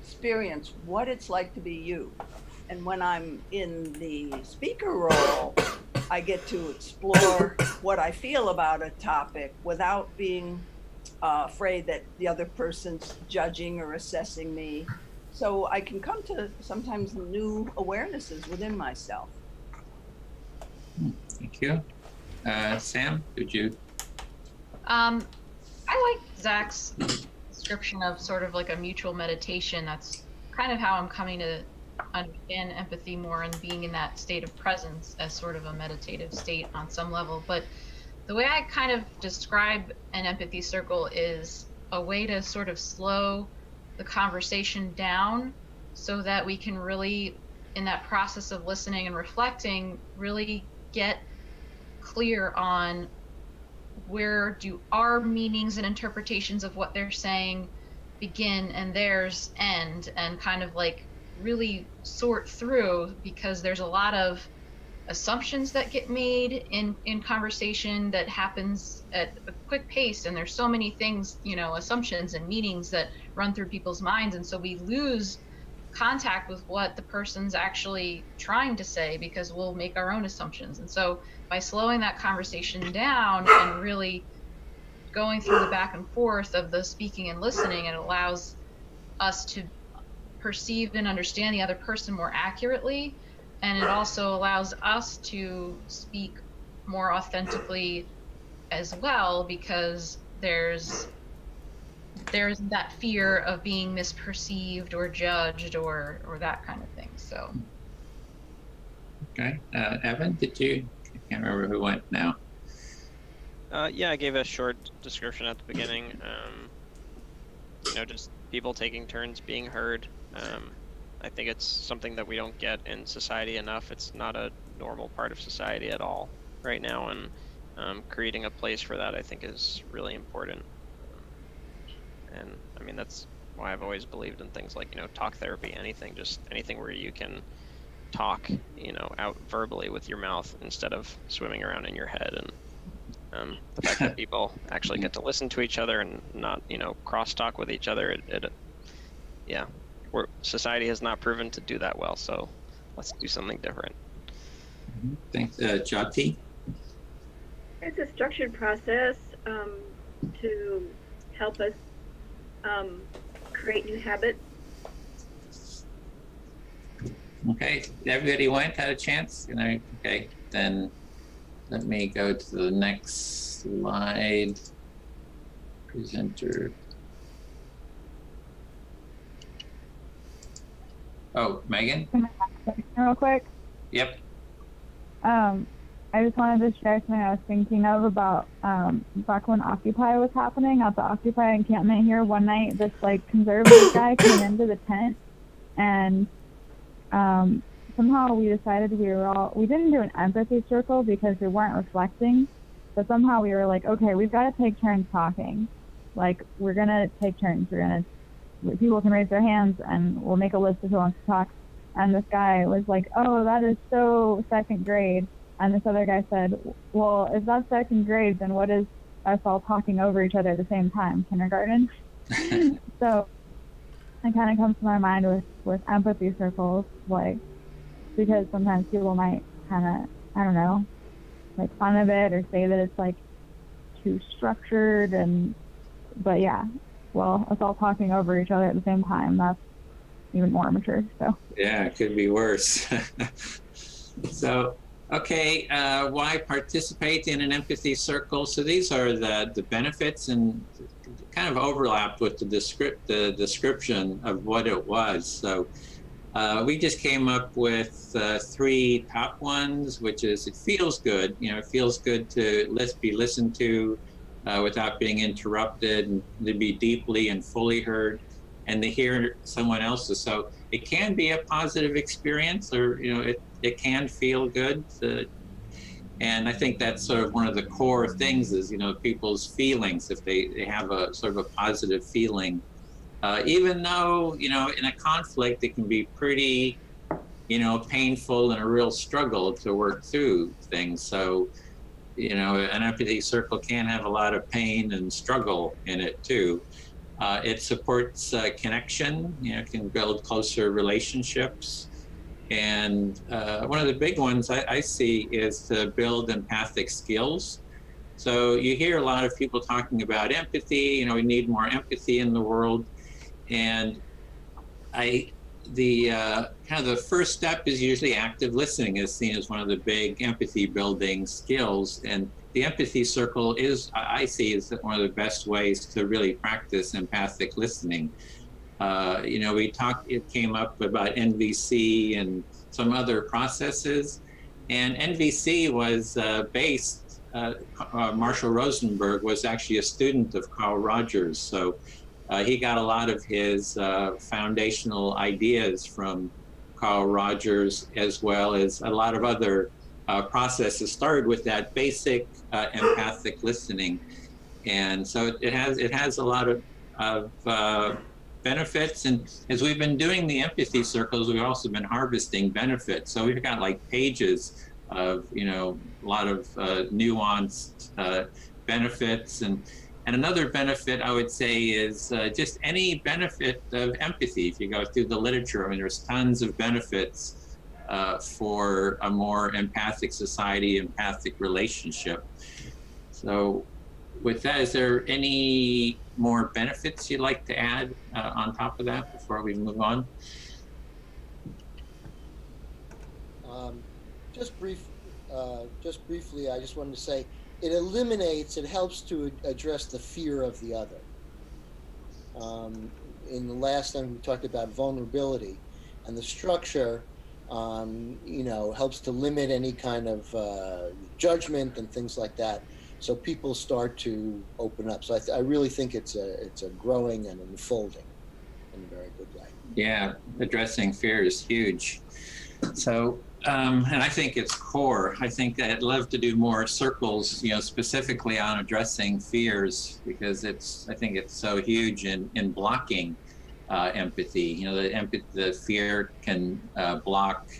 experience what it's like to be you. And when I'm in the speaker role, I get to explore what I feel about a topic without being afraid that the other person's judging or assessing me. So I can come to sometimes new awarenesses within myself. Thank you. Sam, could you? I like Zach's description of sort of like a mutual meditation. That's kind of how I'm coming to understand empathy more, and being in that state of presence as sort of a meditative state on some level. But the way I kind of describe an empathy circle is a way to sort of slow the conversation down so that we can really, in that process of listening and reflecting, really get clear on where do our meanings and interpretations of what they're saying begin and theirs end, and kind of like really sort through, because there's a lot of assumptions that get made in conversation that happens at a quick pace, and there's so many things, assumptions and meanings that run through people's minds, and so we lose contact with what the person's actually trying to say because we'll make our own assumptions. And so by slowing that conversation down and really going through the back and forth of the speaking and listening, it allows us to perceive and understand the other person more accurately. And it also allows us to speak more authentically as well, because there's that fear of being misperceived or judged or that kind of thing. So. Okay. Evan, did you? I can't remember who went now. Yeah, I gave a short description at the beginning. just people taking turns being heard. I think it's something that we don't get in society enough. It's not a normal part of society at all right now, and creating a place for that, I think, is really important. And I mean, that's why I've always believed in things like, talk therapy, just anything where you can talk, out verbally with your mouth instead of swimming around in your head. And the fact that people actually get to listen to each other and not, cross-talk with each other, society has not proven to do that well, so let's do something different. Thanks, Jati. It's a structured process to help us create new habits. Okay, everybody had a chance? Okay, then let me go to the next slide. Presenter. Oh, Megan? Can I ask real quick? Yep. I just wanted to share something I was thinking of about back when Occupy was happening at the Occupy encampment here. One night, this conservative guy came into the tent, and somehow we decided we didn't do an empathy circle because we weren't reflecting, but somehow we were like, okay, we've got to take turns talking. We're gonna take turns. People can raise their hands, and we'll make a list of who wants to talk. And this guy was like, oh, that is so second grade. And this other guy said, well, if that's second grade, then what is us all talking over each other at the same time? Kindergarten? So it kind of comes to my mind with empathy circles, because sometimes people might kind of, I don't know, make fun of it or say that it's too structured, but yeah, well, us all talking over each other at the same time, that's even more immature. So yeah, it could be worse. So okay, why participate in an empathy circle? So these are the benefits, and kind of overlapped with the description of what it was. So we just came up with 3 top ones, which is it feels good. It feels good to be listened to without being interrupted, and to be deeply and fully heard, and to hear someone else's. So it can be a positive experience, or it can feel good. And I think that's sort of one of the core things is, people's feelings, if they have a sort of a positive feeling, even though, in a conflict, it can be pretty, painful and a real struggle to work through things. So, an empathy circle can have a lot of pain and struggle in it too. It supports connection, can build closer relationships. And one of the big ones I see is to build empathic skills. So you hear a lot of people talking about empathy, we need more empathy in the world. And the first step is usually active listening, is seen as one of the big empathy building skills. And the empathy circle I see is one of the best ways to really practice empathic listening. It came up about NVC and some other processes, and NVC was Marshall Rosenberg was actually a student of Carl Rogers. So he got a lot of his foundational ideas from Carl Rogers, as well as a lot of other processes started with that basic empathic listening. And so it has a lot of benefits. And as we've been doing the empathy circles, we've also been harvesting benefits. So we've got pages of, a lot of nuanced benefits. And another benefit I would say is just any benefit of empathy. If you go through the literature, there's tons of benefits for a more empathic society, empathic relationship. So with that, is there any more benefits you'd like to add on top of that before we move on? Just briefly, I just wanted to say it helps to address the fear of the other. In the last time we talked about vulnerability, and the structure, helps to limit any kind of judgment and things like that. so people start to open up. So I really think it's a growing and unfolding in a very good way. Yeah, addressing fear is huge. So, and I think it's core. I think I'd love to do more circles, specifically on addressing fears, because I think it's so huge in blocking empathy. The fear can block,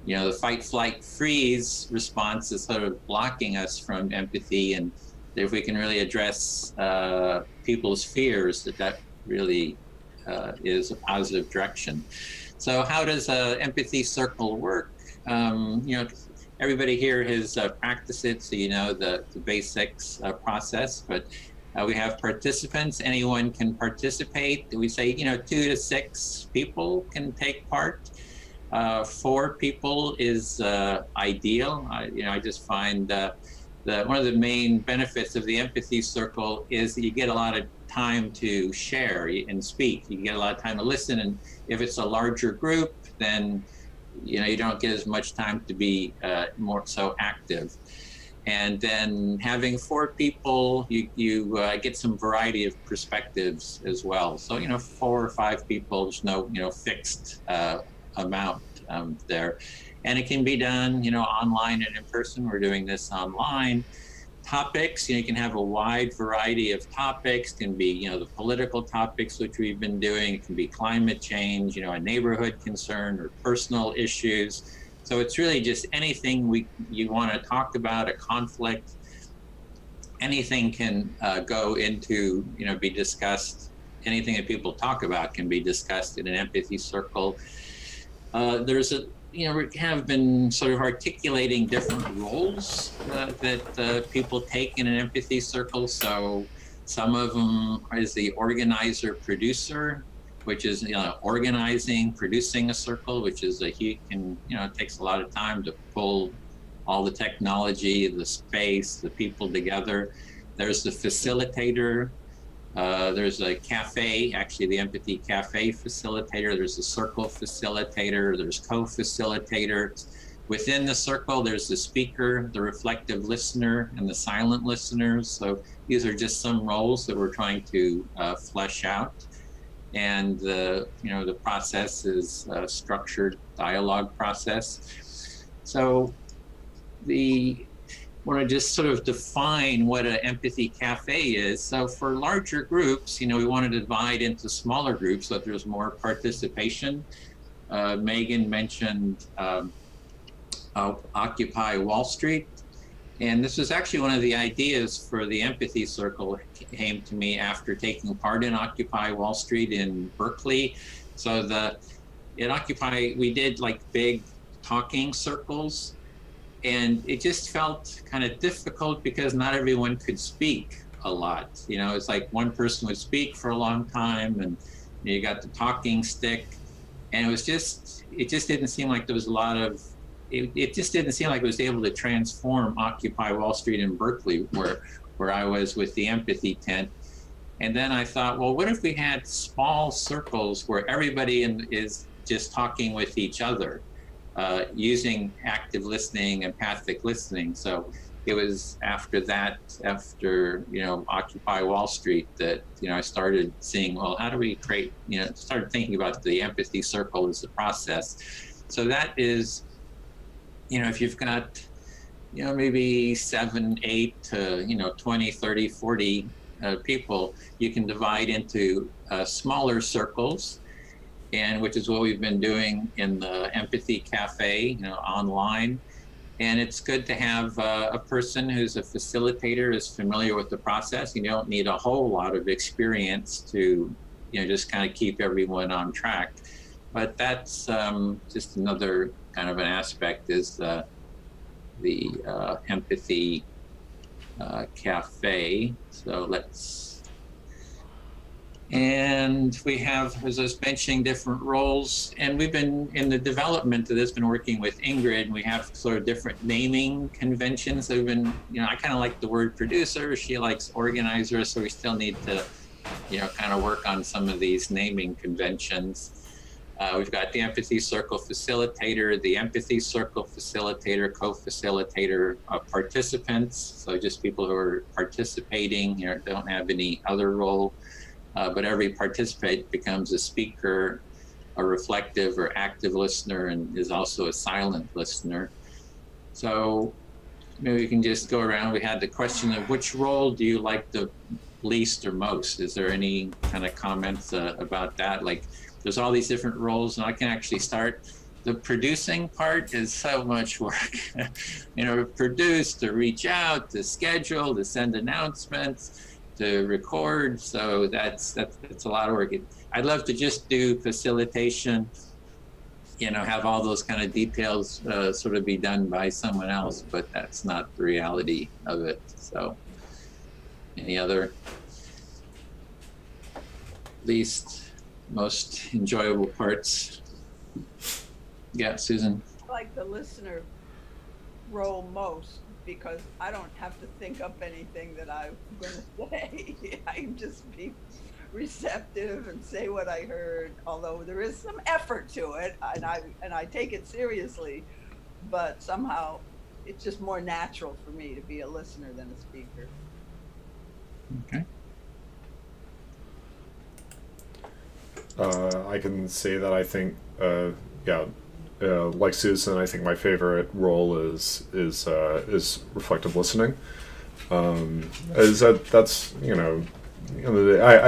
the fight, flight, freeze response is sort of blocking us from empathy. And if we can really address people's fears, that really is a positive direction. So how does an empathy circle work? Everybody here has practiced it, so the basics process, but we have participants. Anyone can participate. We say, 2 to 6 people can take part. 4 people is ideal. I just find that one of the main benefits of the empathy circle is that you get a lot of time to share and speak. You get a lot of time to listen, and if it's a larger group, then you don't get as much time to be more so active. And then having 4 people, you get some variety of perspectives as well. So 4 or 5 people, there's no fixed amount there, and it can be done online and in person. We're doing this online. Topics, you can have a wide variety of topics. Can be the political topics, which we've been doing. It can be climate change, a neighborhood concern, or personal issues. So it's really just anything you want to talk about, a conflict. Anything can go into be discussed. Anything that people talk about can be discussed in an empathy circle. We have been sort of articulating different roles that people take in an empathy circle. So some of them is the organizer producer, which is organizing, producing a circle, which is it takes a lot of time to pull all the technology, the space, the people together. There's the facilitator. There's a cafe, actually the empathy cafe facilitator. There's a circle facilitator. There's co-facilitators. Within the circle, there's the speaker, the reflective listener, and the silent listeners. So these are just some roles that we're trying to flesh out. And the process is a structured dialogue process. So want to just sort of define what an empathy cafe is. So for larger groups, we want to divide into smaller groups so that there's more participation. Megan mentioned Occupy Wall Street. And this was actually one of the ideas for the empathy circle. It came to me after taking part in Occupy Wall Street in Berkeley. So in Occupy, we did like big talking circles. And it just felt kind of difficult because not everyone could speak a lot. It's like one person would speak for a long time, and you got the talking stick. And it just didn't seem like there was a lot of, it just didn't seem like it was able to transform Occupy Wall Street in Berkeley, where I was with the empathy tent. And then I thought, well, what if we had small circles where everybody is just talking with each other? Using active listening, empathic listening. So it was after Occupy Wall Street that, I started seeing, well, how do we create, started thinking about the empathy circle as a process. So that is, if you've got, maybe 7, 8 to, 20, 30, 40 people, you can divide into smaller circles. And which is what we've been doing in the Empathy Cafe, online. And it's good to have a person who's a facilitator, is familiar with the process. You don't need a whole lot of experience to, just kind of keep everyone on track. But that's just another kind of an aspect is the Empathy Cafe. So and we have, as I was mentioning, different roles. And we've been, in the development of this, been working with Ingrid. And we have sort of different naming conventions that have been, I kind of like the word producer. She likes organizer. So we still need to, kind of work on some of these naming conventions. We've got the Empathy Circle facilitator, the Empathy Circle facilitator, co-facilitator participants. So just people who are participating, you know, don't have any other role, but every participant becomes a speaker, a reflective or active listener, and is also a silent listener. So maybe we can just go around. We had the question of which role do you like the least or most? Is there any kind of comments about that? Like, there's all these different roles, and I can actually start. The producing part is so much work. You know, to produce, to reach out, to schedule, to send announcements, to record. So that's a lot of work. I'd love to just do facilitation, you know, have all those kind of details sort of be done by someone else, but that's not the reality of it. So any other least, most enjoyable parts? Yeah, Susan. I like the listener role most because I don't have to think up anything that I'm going to say. I can just be receptive and say what I heard, although there is some effort to it, and I take it seriously, but somehow it's just more natural for me to be a listener than a speaker. Okay. I can say that I think, like Susan, I think my favorite role is reflective listening. That's I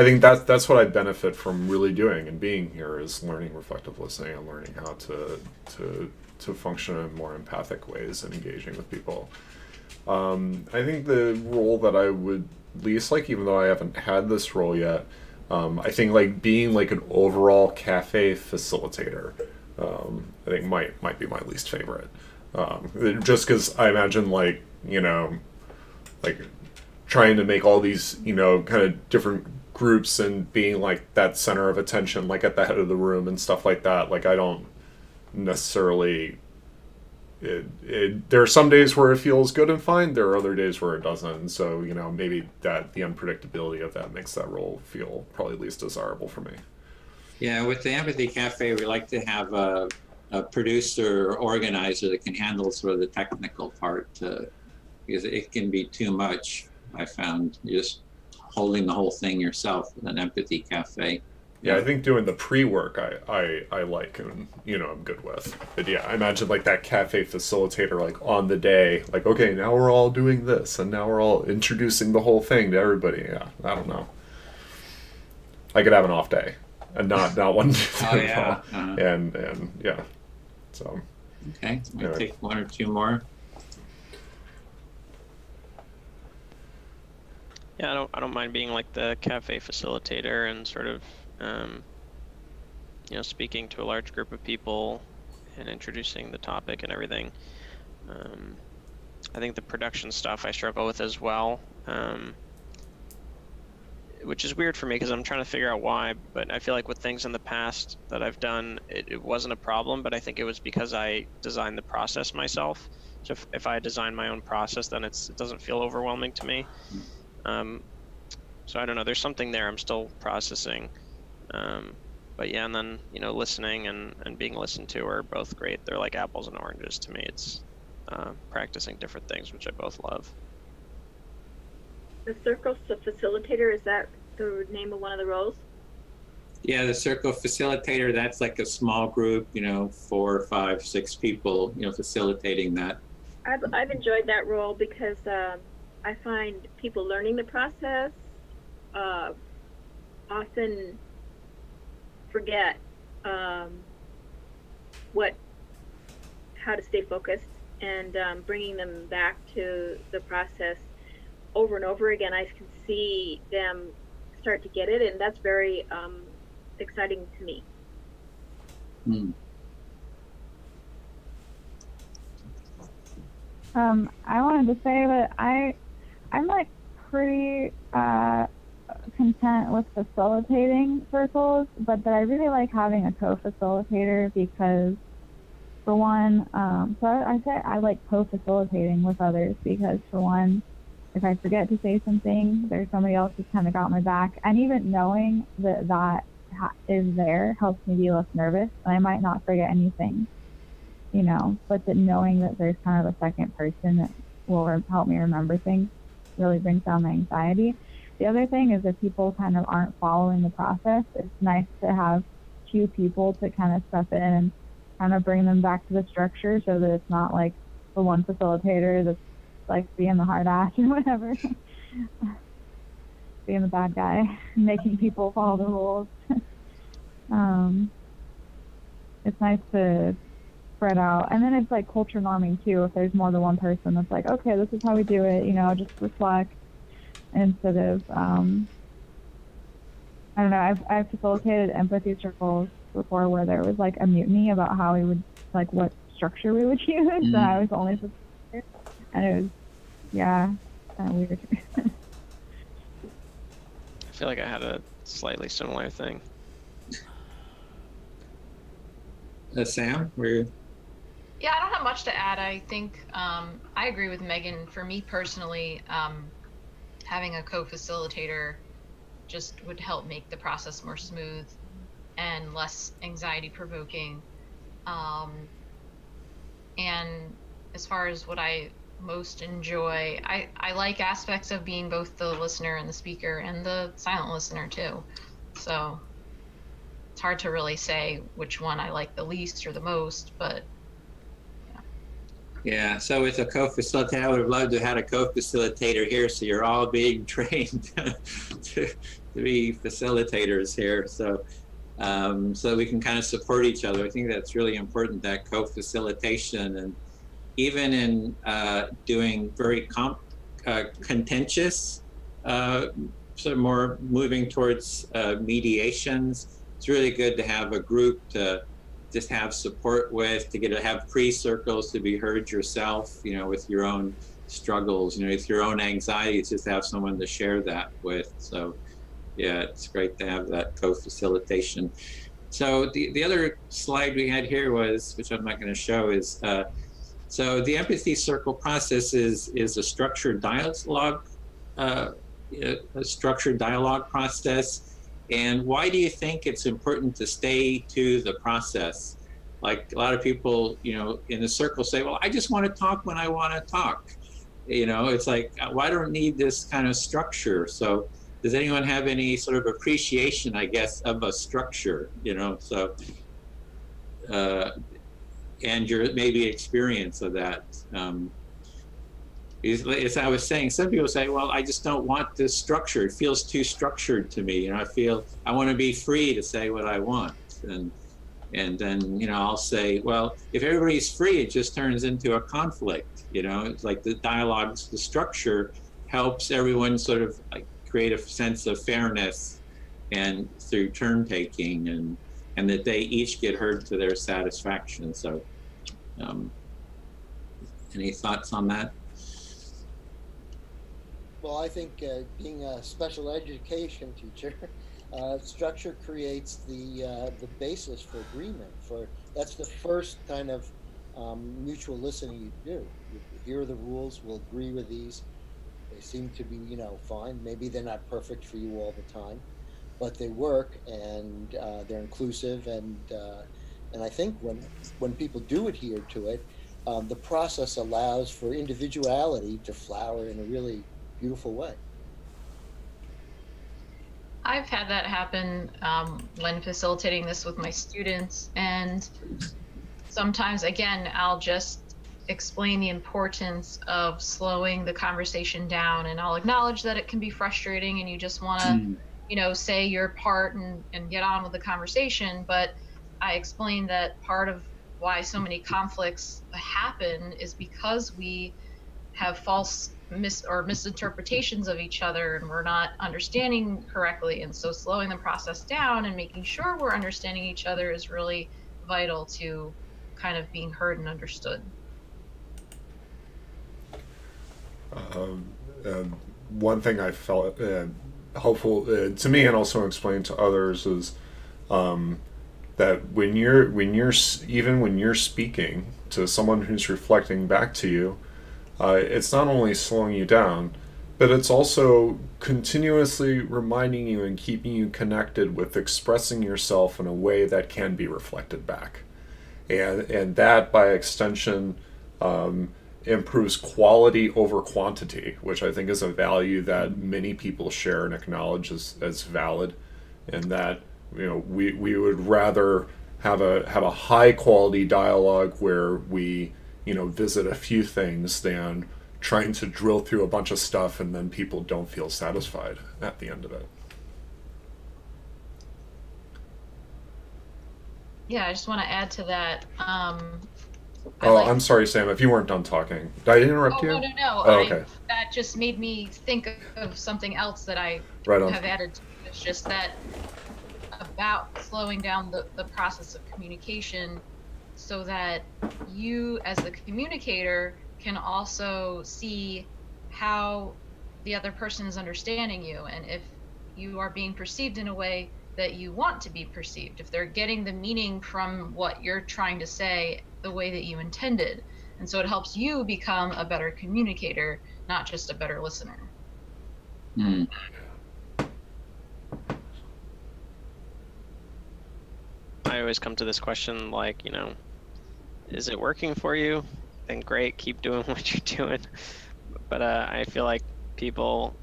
think that's what I benefit from really doing and being here, is learning reflective listening and learning how to function in more empathic ways and engaging with people. I think the role that I would least like, even though I haven't had this role yet, I think like being like an overall cafe facilitator, I think might be my least favorite. Just because I imagine like trying to make all these kind of different groups and being like that center of attention, like at the head of the room and stuff like that. Like I don't necessarily. There are some days where it feels good and fine. There are other days where it doesn't. And so, maybe that the unpredictability of that makes that role feel probably least desirable for me. Yeah, with the Empathy Cafe, we like to have a producer or organizer that can handle sort of the technical part, because it can be too much. I found just holding the whole thing yourself with an Empathy Cafe. Yeah, I think doing the pre-work I like and I'm good with. But yeah, I imagine like that cafe facilitator, like on the day, like, okay, now we're all doing this and now we're all introducing the whole thing to everybody. Yeah, I don't know. I could have an off day and not one do that yeah. And yeah. So okay, so we take one or two more. Yeah, I don't mind being like the cafe facilitator and sort of speaking to a large group of people and introducing the topic and everything. I think the production stuff I struggle with as well, which is weird for me because I'm trying to figure out why, but I feel like with things in the past that I've done, it wasn't a problem, but I think it was because I designed the process myself. So if I design my own process, then it doesn't feel overwhelming to me. So I don't know, there's something there I'm still processing. But yeah, and then, listening and being listened to are both great. They're like apples and oranges to me. It's practicing different things, which I both love. The Circle Facilitator, is that the name of one of the roles? Yeah, the Circle Facilitator, that's like a small group, 4, 5, 6 people, facilitating that. I've enjoyed that role because I find people learning the process often forget how to stay focused, and bringing them back to the process over and over again, I can see them start to get it, and that's very exciting to me. I wanted to say that I'm like pretty content with facilitating circles, but that I really like having a co-facilitator because, for one, so I say I like co-facilitating with others because, for one, if I forget to say something, there's somebody else who's kind of got my back, and even knowing that is there helps me be less nervous, and I might not forget anything, but that knowing that there's kind of a second person that will help me remember things really brings down my anxiety. The other thing is if people kind of aren't following the process, it's nice to have two people to kind of step in and kind of bring them back to the structure so that it's not like the one facilitator that's like being the hard ass or whatever, being the bad guy, making people follow the rules. It's nice to spread out. And then it's like culture norming too. If there's more than one person that's like, okay, this is how we do it, just reflect instead of, I don't know, I've facilitated empathy circles before where there was like a mutiny about how we would, like what structure we would use. And I was only facilitator. And it was, yeah, kind of weird. I feel like I had a slightly similar thing. Sam, Yeah, I don't have much to add. I think I agree with Megan. For me personally, having a co-facilitator just would help make the process more smooth and less anxiety provoking. And as far as what I most enjoy, I like aspects of being both the listener and the speaker and the silent listener too. So it's hard to really say which one I like the least or the most, but yeah, so with a co-facilitator, I would have loved to have had a co-facilitator here, so you're all being trained to be facilitators here, so we can kind of support each other. I think that's really important, that co-facilitation, and even in doing very contentious, sort of more moving towards mediations, it's really good to have a group to just have support with, to get to have pre-circles to be heard yourself, with your own struggles, with your own anxieties, just have someone to share that with. So yeah, it's great to have that co-facilitation. So the other slide we had here was, which I'm not going to show, is so the empathy circle process is a structured dialogue, process. And why do you think it's important to stay to the process? Like a lot of people, in the circle say, well, I just want to talk when I want to talk. It's like, well, I don't need this kind of structure. So does anyone have any sort of appreciation, I guess, of a structure, so, and your maybe experience of that? As I was saying, some people say, well, I just don't want this structure. It feels too structured to me. I want to be free to say what I want. And then, I'll say, well, if everybody's free, it just turns into a conflict. It's like the dialogues, the structure helps everyone sort of like create a sense of fairness and through turn taking, and that they each get heard to their satisfaction. So any thoughts on that? Well, I think being a special education teacher, structure creates the basis for agreement. That's the first kind of mutual listening you do. Here are the rules. We'll agree with these. They seem to be, fine. Maybe they're not perfect for you all the time, but they work, and they're inclusive. And I think when people do adhere to it, the process allows for individuality to flower in a really beautiful way. I've had that happen when facilitating this with my students, and sometimes, again, I'll just explain the importance of slowing the conversation down, and I'll acknowledge that it can be frustrating and you just want to, say your part and get on with the conversation. But I explain that part of why so many conflicts happen is because we have false misinterpretations of each other, and we're not understanding correctly. And so slowing the process down and making sure we're understanding each other is really vital to kind of being heard and understood. One thing I felt helpful to me, and also explained to others, is that when you're speaking to someone who's reflecting back to you, it's not only slowing you down, but but it's also continuously reminding you and keeping you connected with expressing yourself in a way that can be reflected back. And that, by extension, improves quality over quantity, which I think is a value that many people share and acknowledge as valid, and that, you know, we would rather have a high quality dialogue where we, you know, visit a few things than trying to drill through a bunch of stuff and then people don't feel satisfied at the end of it. Yeah, I just want to add to that. I'm sorry, Sam, if you weren't done talking. Did I interrupt you? No. Oh, okay. That just made me think of something else that I Right on. have added to it. It's just that about slowing down the process of communication so that you, as the communicator, can also see how the other person is understanding you, and if you are being perceived in a way that you want to be perceived, if they're getting the meaning from what you're trying to say the way that you intended. And so it helps you become a better communicator, not just a better listener. Mm. I always come to this question like, you know, is it working for you? Then great, keep doing what you're doing. But I feel like people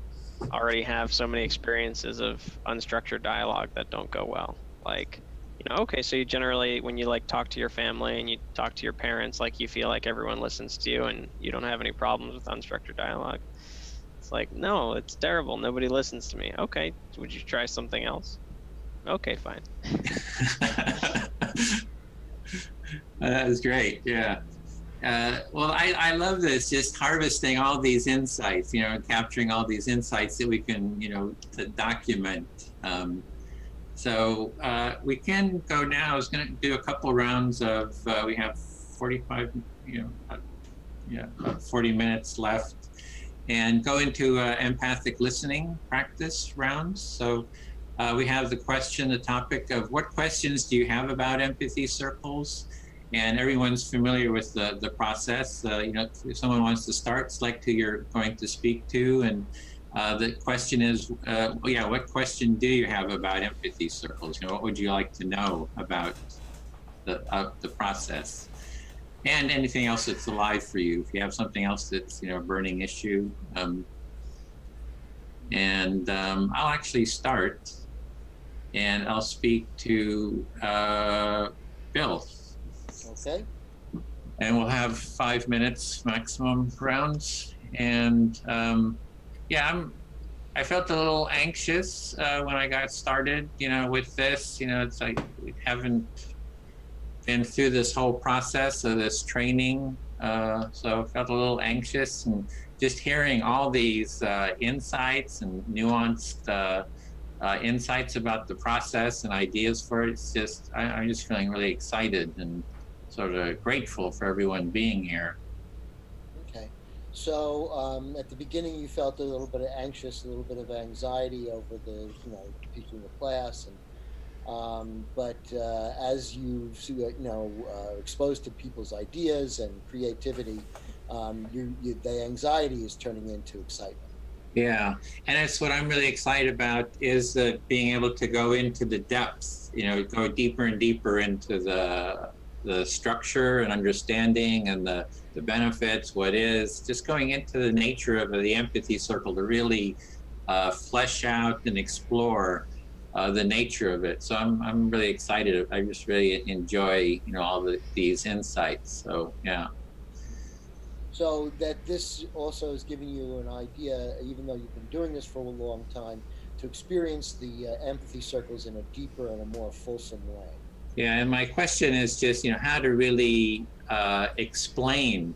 already have so many experiences of unstructured dialogue that don't go well. Like, you know, okay, so you generally, when you like talk to your family and you talk to your parents, like you feel like everyone listens to you and you don't have any problems with unstructured dialogue. It's like, no, it's terrible. Nobody listens to me. Okay, would you try something else? Okay, fine. That was great. Yeah. Well, I love this, just harvesting all these insights, you know, and capturing all these insights that we can, you know, to document. So we can go now. I was going to do a couple rounds of, we have 45, you know, about 40 minutes left, and go into empathic listening practice rounds. So we have the question, the topic of what questions do you have about empathy circles? And everyone's familiar with the process. You know, if someone wants to start, select who you're going to speak to. And the question is, what question do you have about empathy circles? You know, what would you like to know about the process? And anything else that's alive for you. If you have something else that's, you know, a burning issue. I'll actually start, and I'll speak to Bill. Okay. And we'll have 5 minutes maximum rounds. And I felt a little anxious when I got started, you know, with this. You know, it's like we haven't been through this whole process of this training. So I felt a little anxious, and just hearing all these insights and nuanced insights about the process and ideas for it. It's just, I'm just feeling really excited and sort of grateful for everyone being here. Okay. So at the beginning, you felt a little bit of anxious, a little bit of anxiety over the, you know, teaching the class, and but as you exposed to people's ideas and creativity, the anxiety is turning into excitement. Yeah, and that's what I'm really excited about, is being able to go into the depths, you know, go deeper and deeper into the structure and understanding and the benefits, what is, just going into the nature of the empathy circle to really flesh out and explore the nature of it. So I'm really excited. I just really enjoy, you know, all these insights. So yeah. So that this also is giving you an idea, even though you've been doing this for a long time, to experience the empathy circles in a deeper and a more fulsome way. Yeah, and my question is just, you know, how to really explain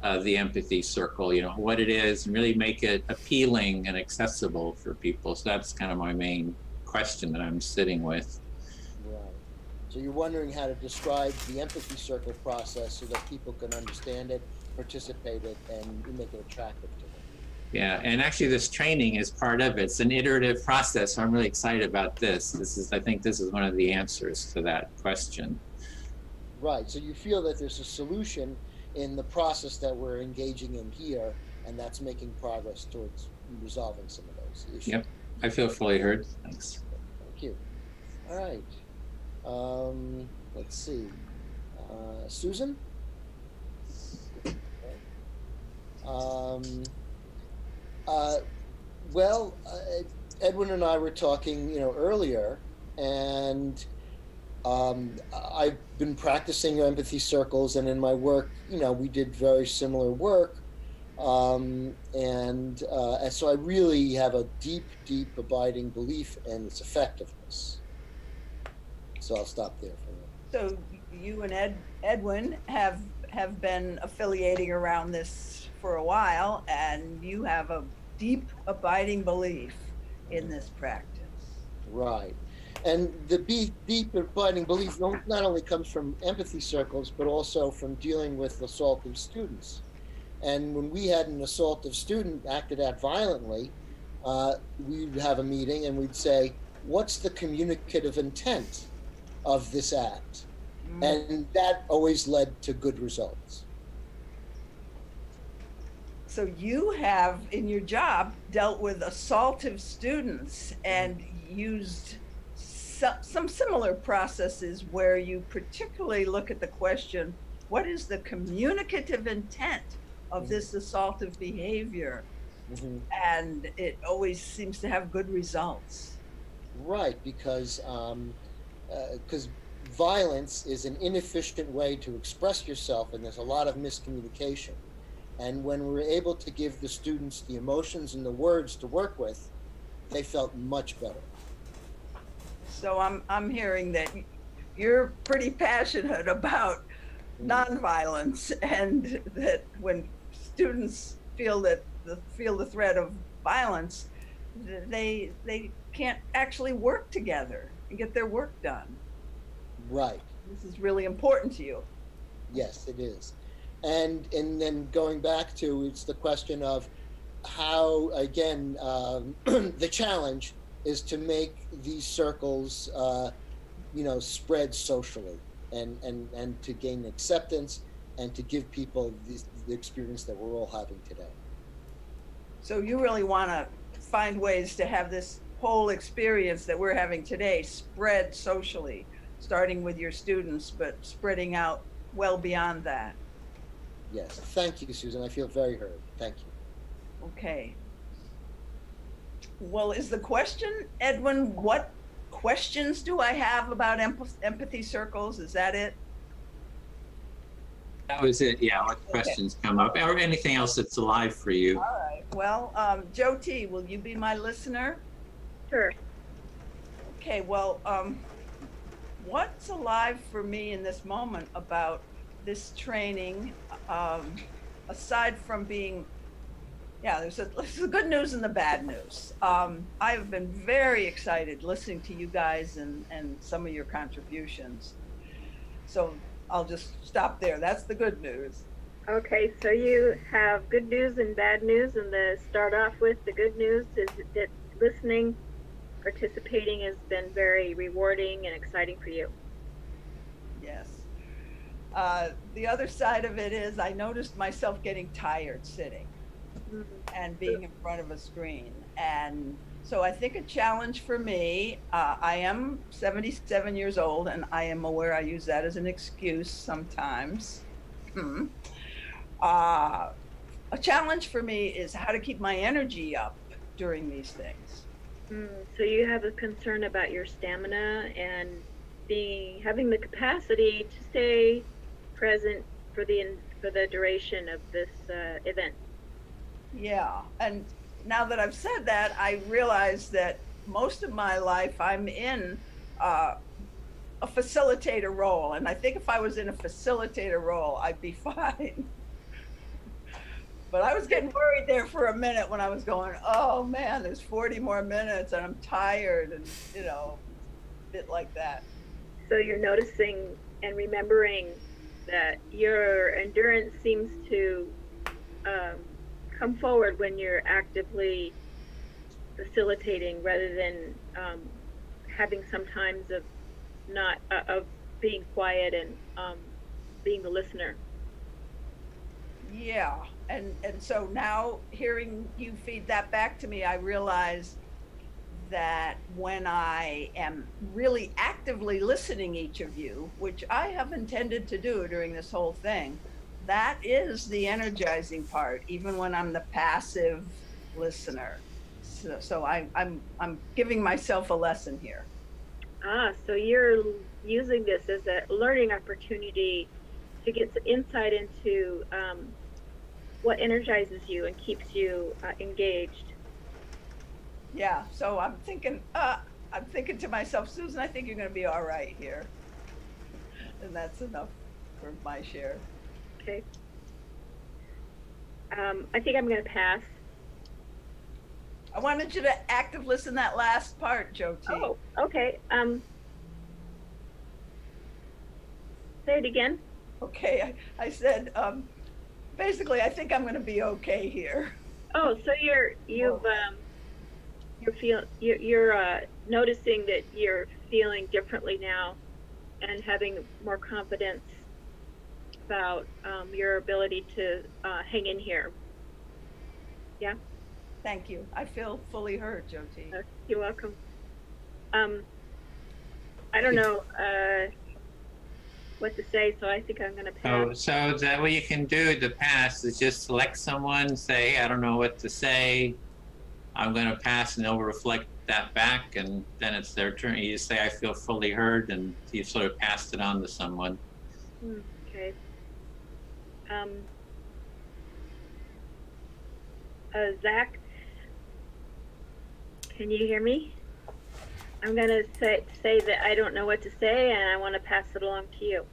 the empathy circle, you know, what it is, and really make it appealing and accessible for people. So that's kind of my main question that I'm sitting with. Right. So you're wondering how to describe the empathy circle process so that people can understand it, participate in it, and make it attractive to them. Yeah, and actually this training is part of it. It's an iterative process, so I'm really excited about this. I think this is one of the answers to that question. Right, so you feel that there's a solution in the process that we're engaging in here, and that's making progress towards resolving some of those issues. Yep, I feel fully heard. Thanks. Thank you. All right. Let's see. Susan? Well, Edwin and I were talking, earlier, and I've been practicing empathy circles, and in my work, we did very similar work, and so I really have a deep, deep, abiding belief in its effectiveness. So I'll stop there for now. So you and Edwin have been affiliating around this for a while, and you have a deep, abiding belief in this practice. Right. And the deep, abiding belief not only comes from empathy circles, but also from dealing with assaultive students. And when we had an assaultive student acted out violently, we'd have a meeting and we'd say, what's the communicative intent of this act? And that always led to good results. So you have, in your job, dealt with assaultive students and used some similar processes where you particularly look at the question, what is the communicative intent of this assaultive behavior? And it always seems to have good results. Right, because violence is an inefficient way to express yourself, and there's a lot of miscommunication. And when we're able to give the students the emotions and the words to work with, they felt much better. So I'm hearing that you're pretty passionate about nonviolence, and that when students feel the threat of violence, they can't actually work together and get their work done. Right. This is really important to you. Yes, it is. And then going back to, it's the question of how, again, the challenge is to make these circles, spread socially and to gain acceptance and to give people the experience that we're all having today. So you really want to find ways to have this whole experience that we're having today spread socially, starting with your students, but spreading out well beyond that. Yes, thank you, Susan. I feel very heard. Thank you. Okay. Well, is the question, Edwin, what questions do I have about empathy circles? Is that it? That was it. Yeah. What questions come up, or anything else that's alive for you? All right. Well, Joe T, will you be my listener? Sure. Okay. Well, what's alive for me in this moment about this training, aside from being, there's the good news and the bad news. I've been very excited listening to you guys and some of your contributions. So I'll just stop there. That's the good news. Okay, so you have good news and bad news, and to start off with, the good news is that listening, participating has been very rewarding and exciting for you. Yes. The other side of it is I noticed myself getting tired sitting and being in front of a screen. And so I think a challenge for me, I am 77 years old, and I am aware I use that as an excuse sometimes. A challenge for me is how to keep my energy up during these things. So you have a concern about your stamina and having the capacity to stay present for the duration of this event. Yeah, and now that I've said that, I realize that most of my life I'm in a facilitator role, and I think if I was in a facilitator role, I'd be fine. But I was getting worried there for a minute when I was going, oh man, there's 40 more minutes and I'm tired, and a bit like that. So you're noticing and remembering that your endurance seems to come forward when you're actively facilitating, rather than having some times of being quiet and being the listener. Yeah, and so now hearing you feed that back to me, I realize that when I am really actively listening each of you, which I have intended to do during this whole thing, that is the energizing part, even when I'm the passive listener. So I'm giving myself a lesson here. Ah, so you're using this as a learning opportunity to get some insight into what energizes you and keeps you engaged. Yeah, so I'm thinking to myself, Susan, I think you're going to be all right here. And that's enough for my share. Okay. I think I'm going to pass. I wanted you to active listen that last part, Joe T. Oh, okay. Say it again. Okay, I said, basically, I think I'm going to be okay here. Oh, so you're noticing that you're feeling differently now, and having more confidence about your ability to hang in here. Yeah. Thank you. I feel fully heard, Joe T. You're welcome. I don't know what to say, so I think I'm going to pass. So that what you can do to pass is just select someone, say, I don't know what to say, I'm going to pass, and they'll reflect that back, and then it's their turn. You just say, I feel fully heard, and you sort of passed it on to someone. Okay. Zach, can you hear me? I'm going to say that I don't know what to say, and I want to pass it along to you.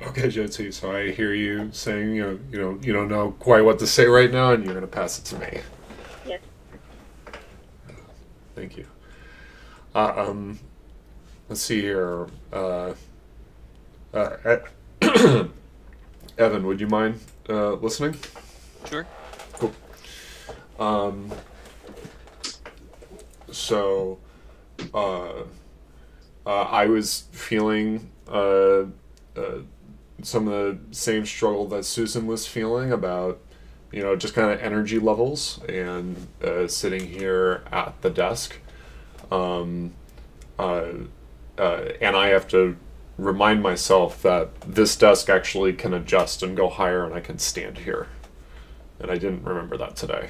Okay, Jyoti, so I hear you saying, you don't know quite what to say right now, and you're going to pass it to me. Yes. Thank you. Let's see here. Evan, would you mind listening? Sure. Cool. So, I was feeling some of the same struggle that Susan was feeling about, just kind of energy levels and sitting here at the desk. And I have to remind myself that this desk actually can adjust and go higher, and I can stand here. And I didn't remember that today.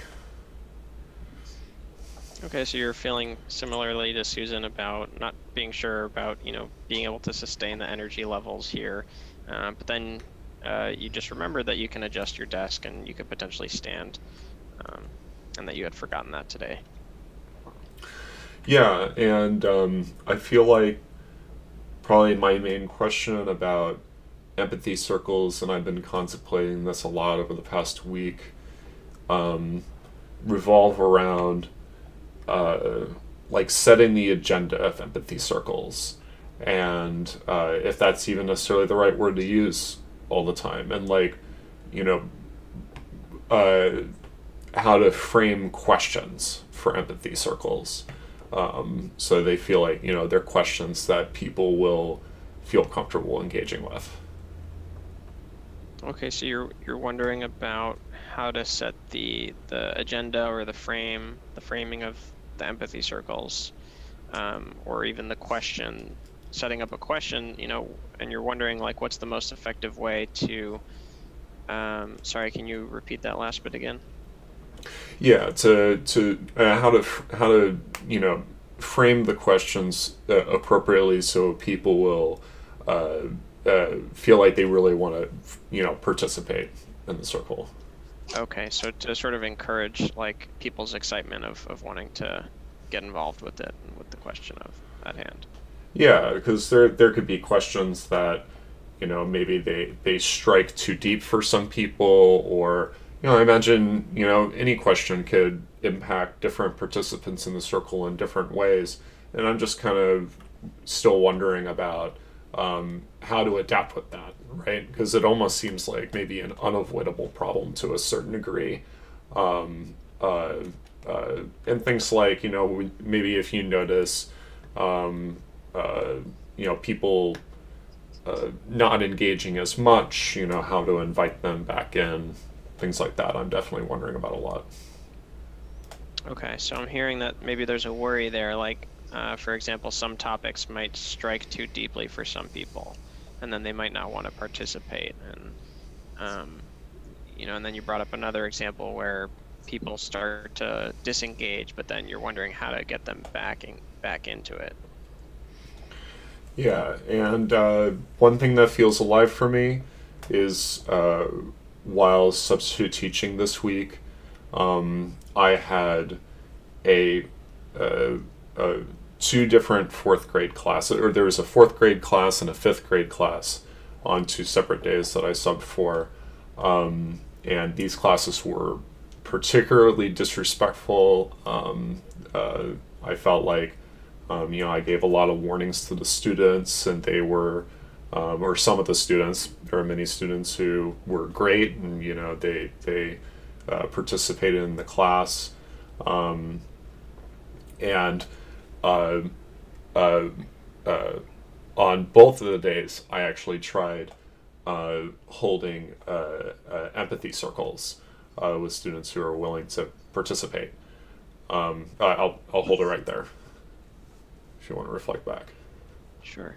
Okay, so you're feeling similarly to Susan about not being sure about, being able to sustain the energy levels here. But then you just remember that you can adjust your desk and you could potentially stand, and that you had forgotten that today. Yeah, and I feel like probably my main question about empathy circles, and I've been contemplating this a lot over the past week, revolve around like setting the agenda of empathy circles, and if that's even necessarily the right word to use all the time, and how to frame questions for empathy circles, so they feel like they're questions that people will feel comfortable engaging with. Okay, so you're wondering about how to set the agenda or the framing of the empathy circles, or even the question, setting up a question, and you're wondering like what's the most effective way to sorry, can you repeat that last bit again? Yeah, to how to frame the questions appropriately so people will feel like they really want to participate in the circle. Okay, so to sort of encourage like people's excitement of wanting to get involved with it and with the question at hand. Yeah, because there could be questions that maybe they strike too deep for some people, or I imagine any question could impact different participants in the circle in different ways, and I'm just kind of still wondering about how to adapt with that, right? Because it almost seems like maybe an unavoidable problem to a certain degree, and things like maybe if you notice people not engaging as much, how to invite them back in, things like that I'm definitely wondering about a lot. Okay, so I'm hearing that maybe there's a worry there, like, for example, some topics might strike too deeply for some people, and then they might not want to participate. And, and then you brought up another example where people start to disengage, but then you're wondering how to get them back into it. Yeah, and one thing that feels alive for me is while substitute teaching this week, I had two different fourth grade classes, or there was a fourth grade class and a fifth grade class on 2 separate days that I subbed for, and these classes were particularly disrespectful. I felt like I gave a lot of warnings to the students, and they were, or some of the students. There are many students who were great, and they participated in the class, and on both of the days, I actually tried holding empathy circles with students who are willing to participate. I'll hold it right there if you want to reflect back. Sure.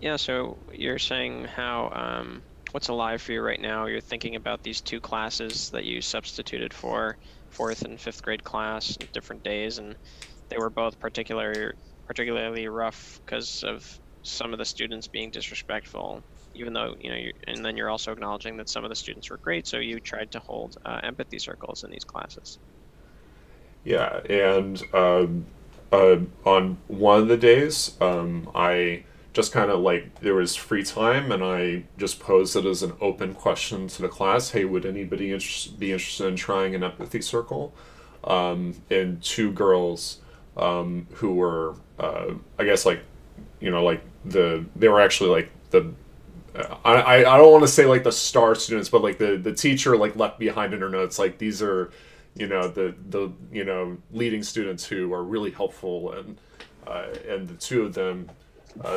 Yeah, so you're saying how what's alive for you right now? You're thinking about these 2 classes that you substituted for, 4th and 5th grade class, different days, and they were both particularly rough because of some of the students being disrespectful, even though, and then you're also acknowledging that some of the students were great, so you tried to hold empathy circles in these classes. Yeah, and on one of the days, I just kind of there was free time, and I just posed it as an open question to the class. Hey, would anybody be interested in trying an empathy circle? And 2 girls who were, I guess, they were actually the, I don't want to say the star students, but the teacher left behind in her notes, these are, the leading students who are really helpful, and the 2 of them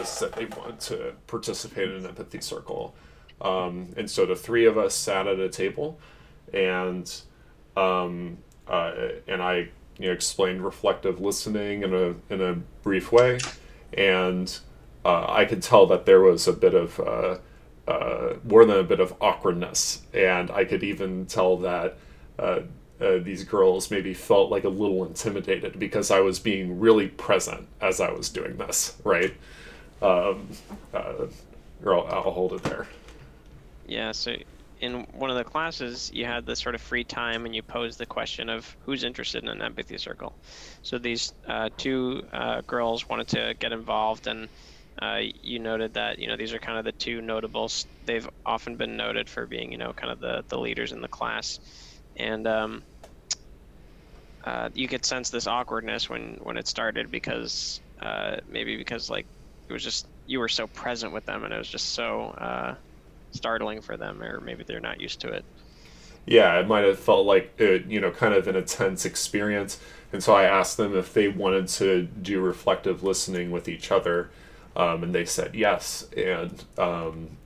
said they wanted to participate in an empathy circle, and so the 3 of us sat at a table, and I explained reflective listening in a brief way, and I could tell that there was a bit of more than a bit of awkwardness, and I could even tell that these girls maybe felt a little intimidated because I was being really present as I was doing this, right? I'll hold it there. Yeah, so in one of the classes, you had this sort of free time, and you posed the question of who's interested in an empathy circle. So these 2 girls wanted to get involved, and you noted that these are kind of the 2 notables. They've often been noted for being kind of the leaders in the class, and you could sense this awkwardness when it started because maybe because it was just you were so present with them, and it was just so startling for them, or maybe they're not used to it. Yeah, it might have felt kind of an intense experience, and so I asked them if they wanted to do reflective listening with each other, and they said yes, and then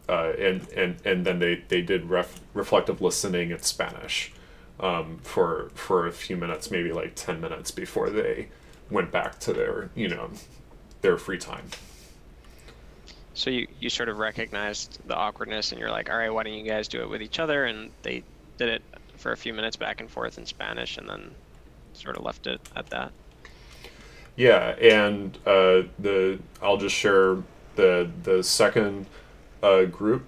they did reflective listening in Spanish for a few minutes, maybe 10 minutes before they went back to their free time. So you sort of recognized the awkwardness, and you're like, all right, why don't you guys do it with each other? And they did it for a few minutes back and forth in Spanish, and then sort of left it at that. Yeah, and I'll just share the second group.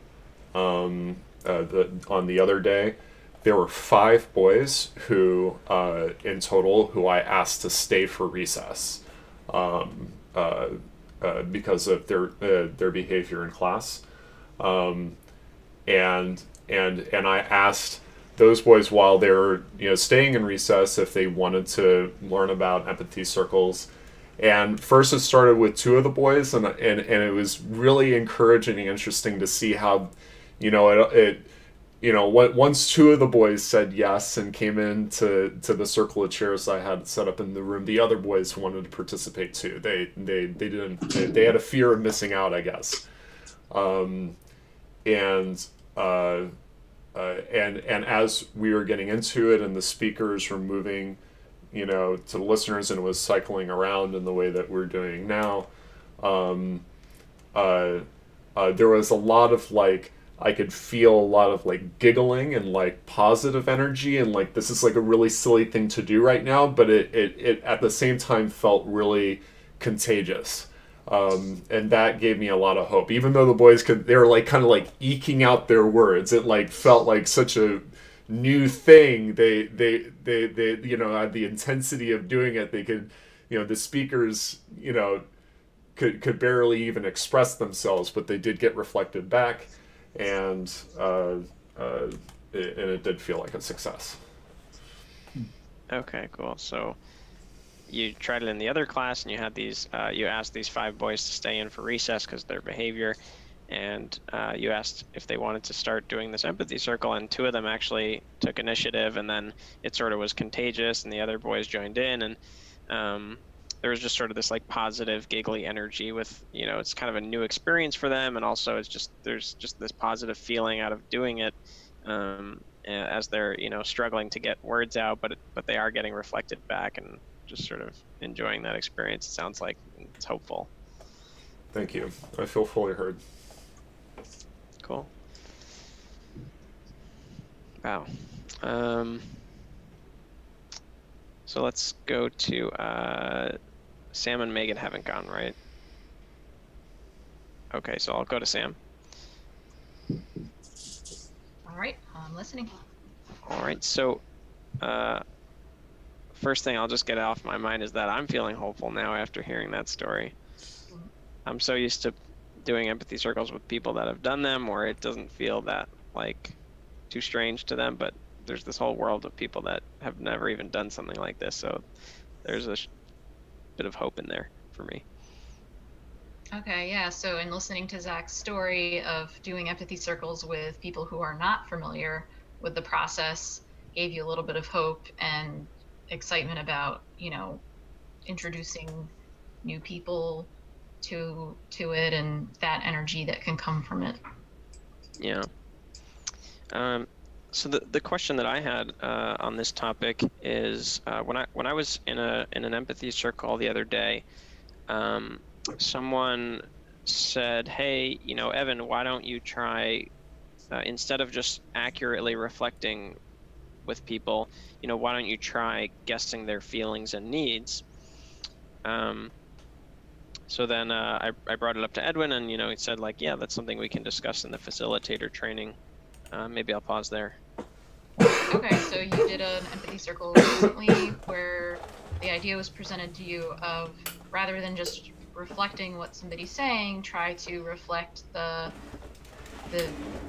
On the other day, there were 5 boys who in total who I asked to stay for recess. Because of their behavior in class, and I asked those boys while they were staying in recess if they wanted to learn about empathy circles. And first it started with 2 of the boys, and it was really encouraging and interesting to see how once 2 of the boys said yes and came into the circle of chairs I had set up in the room, the other boys wanted to participate too. They had a fear of missing out, I guess. and as we were getting into it and the speakers were moving, to the listeners, and it was cycling around in the way that we're doing now, there was a lot of like, I could feel a lot of like giggling and like positive energy, and like this is like a really silly thing to do right now, but it at the same time felt really contagious. And that gave me a lot of hope. Even though the boys they were like kind of like eking out their words, it like felt like such a new thing. They had the intensity of doing it. They could, the speakers, could barely even express themselves, but they did get reflected back, and it did feel like a success. Okay, cool. So you tried it in the other class, and you had these. You asked these 5 boys to stay in for recess because of their behavior, and you asked if they wanted to start doing this empathy circle, and 2 of them actually took initiative, and then it sort of was contagious, and the other boys joined in, and there was just sort of this like positive, giggly energy with, it's kind of a new experience for them, and also there's just this positive feeling out of doing it. As they're struggling to get words out, but they are getting reflected back and just sort of enjoying that experience. It sounds like it's hopeful. Thank you. I feel fully heard. Cool. Wow. So let's go to Sam and Megan haven't gone, right? Okay, so I'll go to Sam. All right, I'm listening. All right, so first thing I'll just get off my mind is that I'm feeling hopeful now after hearing that story. I'm so used to doing empathy circles with people that have done them, where it doesn't feel that like too strange to them, but there's this whole world of people that have never even done something like this, so there's a bit of hope in there for me. Okay, yeah, so in listening to Zak's story of doing empathy circles with people who are not familiar with the process gave you a little bit of hope and excitement about, introducing new people to it and that energy that can come from it. Yeah. So the question that I had on this topic is when I was in an empathy circle the other day, someone said, "Hey, Evan, why don't you try instead of just accurately reflecting with people, why don't you try guessing their feelings and needs?" So then I brought it up to Edwin, and he said like, "Yeah, that's something we can discuss in the facilitator training." Maybe I'll pause there. Okay, so you did an empathy circle recently where the idea was presented to you of, rather than just reflecting what somebody's saying, try to reflect the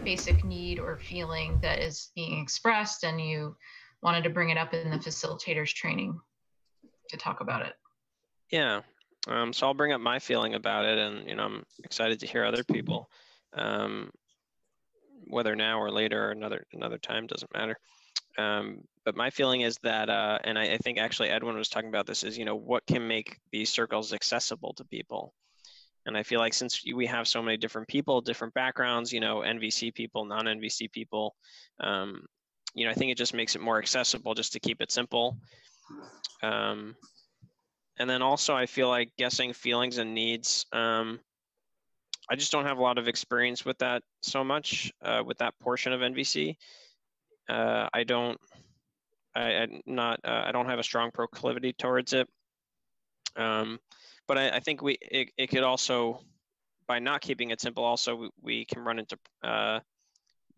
basic need or feeling that is being expressed, and you wanted to bring it up in the facilitator's training to talk about it. Yeah. So I'll bring up my feeling about it, and I'm excited to hear other people, whether now or later or another time, doesn't matter. But my feeling is that, and I think actually Edwin was talking about this, is what can make these circles accessible to people. And I feel like since we have so many different people, different backgrounds, NVC people, non-NVC people, I think it just makes it more accessible just to keep it simple. And then also I feel like guessing feelings and needs, I just don't have a lot of experience with that so much, with that portion of NVC. I don't have a strong proclivity towards it. But I think it could also, by not keeping it simple, also we can run into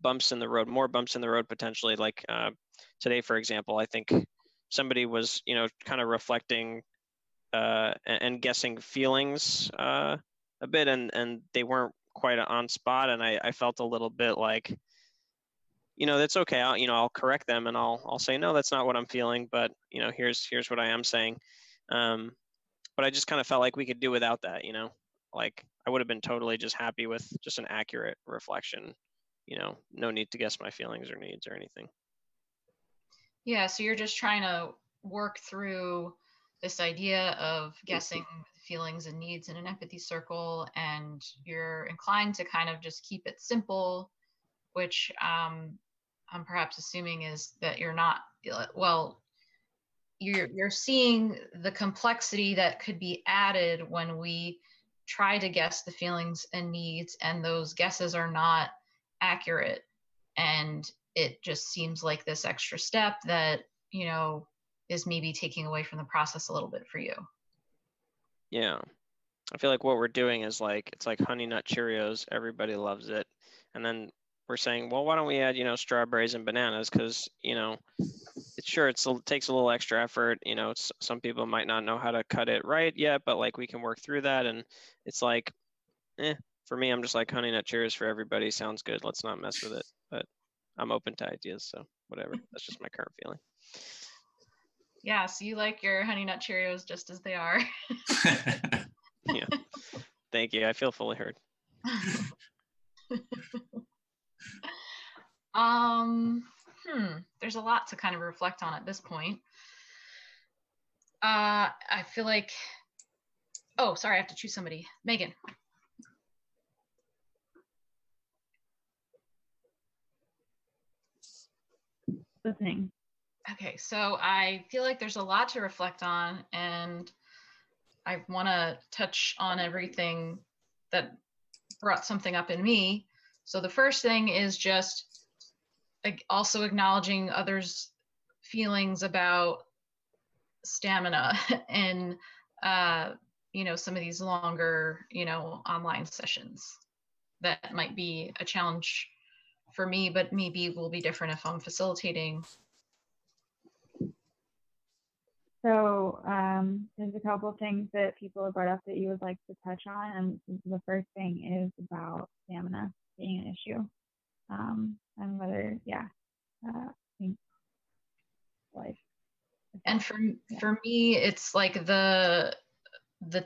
bumps in the road, more bumps in the road potentially. Like today, for example, I think somebody was, kind of reflecting and guessing feelings a bit, and they weren't quite on spot, and I felt a little bit like, that's okay. I'll correct them, and I'll say, no, that's not what I'm feeling, but here's what I am saying. But I just kind of felt like we could do without that, like I would have been totally just happy with just an accurate reflection, no need to guess my feelings or needs or anything. Yeah, so you're just trying to work through this idea of guessing feelings and needs in an empathy circle, and you're inclined to kind of just keep it simple, which I'm perhaps assuming is that you're not, well, you're seeing the complexity that could be added when we try to guess the feelings and needs, and those guesses are not accurate. And it just seems like this extra step that, you know, is maybe taking away from the process a little bit for you. Yeah. I feel like what we're doing is like, it's like Honey Nut Cheerios. Everybody loves it. And then we're saying, well, why don't we add, you know, strawberries and bananas? Because, you know, it's sure it takes a little extra effort. You know, some people might not know how to cut it right yet, but like we can work through that. And it's like, for me, I'm just like Honey Nut Cheerios for everybody. Sounds good. Let's not mess with it. But I'm open to ideas. So whatever. That's just my current feeling. Yeah, so you like your Honey Nut Cheerios just as they are. Yeah. Thank you. I feel fully heard. There's a lot to kind of reflect on at this point. I feel like, oh, sorry, I have to choose somebody. Megan. Listening. Okay, so I feel like there's a lot to reflect on, and I want to touch on everything that brought something up in me. So the first thing is just also acknowledging others' feelings about stamina and you know, some of these longer, you know, online sessions that might be a challenge for me, but maybe will be different if I'm facilitating. So there's a couple of things that people have brought up that you would like to touch on, and the first thing is about stamina being an issue, and whether, I think, like. And for me, it's like the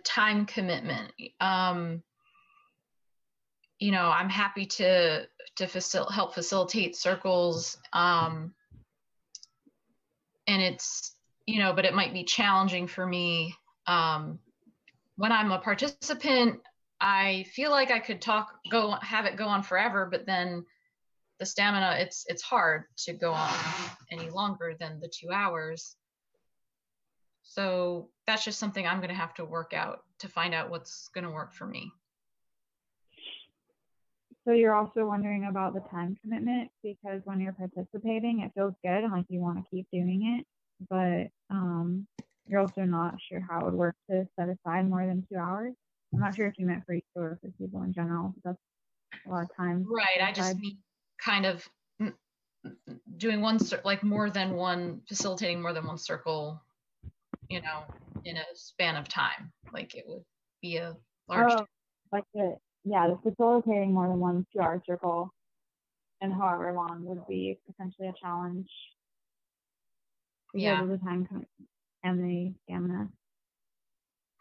time commitment. You know, I'm happy to help facilitate circles, and it's, you know, but it might be challenging for me. When I'm a participant, I feel like I could have it go on forever, but then the stamina, it's hard to go on any longer than the 2 hours. So that's just something I'm going to have to work out to find out what's going to work for me. So you're also wondering about the time commitment, because when you're participating, it feels good and like you want to keep doing it, but you're also not sure how it would work to set aside more than 2 hours. I'm not sure if you meant for each or for people in general. That's a lot of time. Right. I just mean kind of doing like more than one, facilitating more than one circle, you know, in a span of time. Like it would be a large. The facilitating more than one 2 hour circle and however long would be essentially a challenge because of the time commitment and the stamina.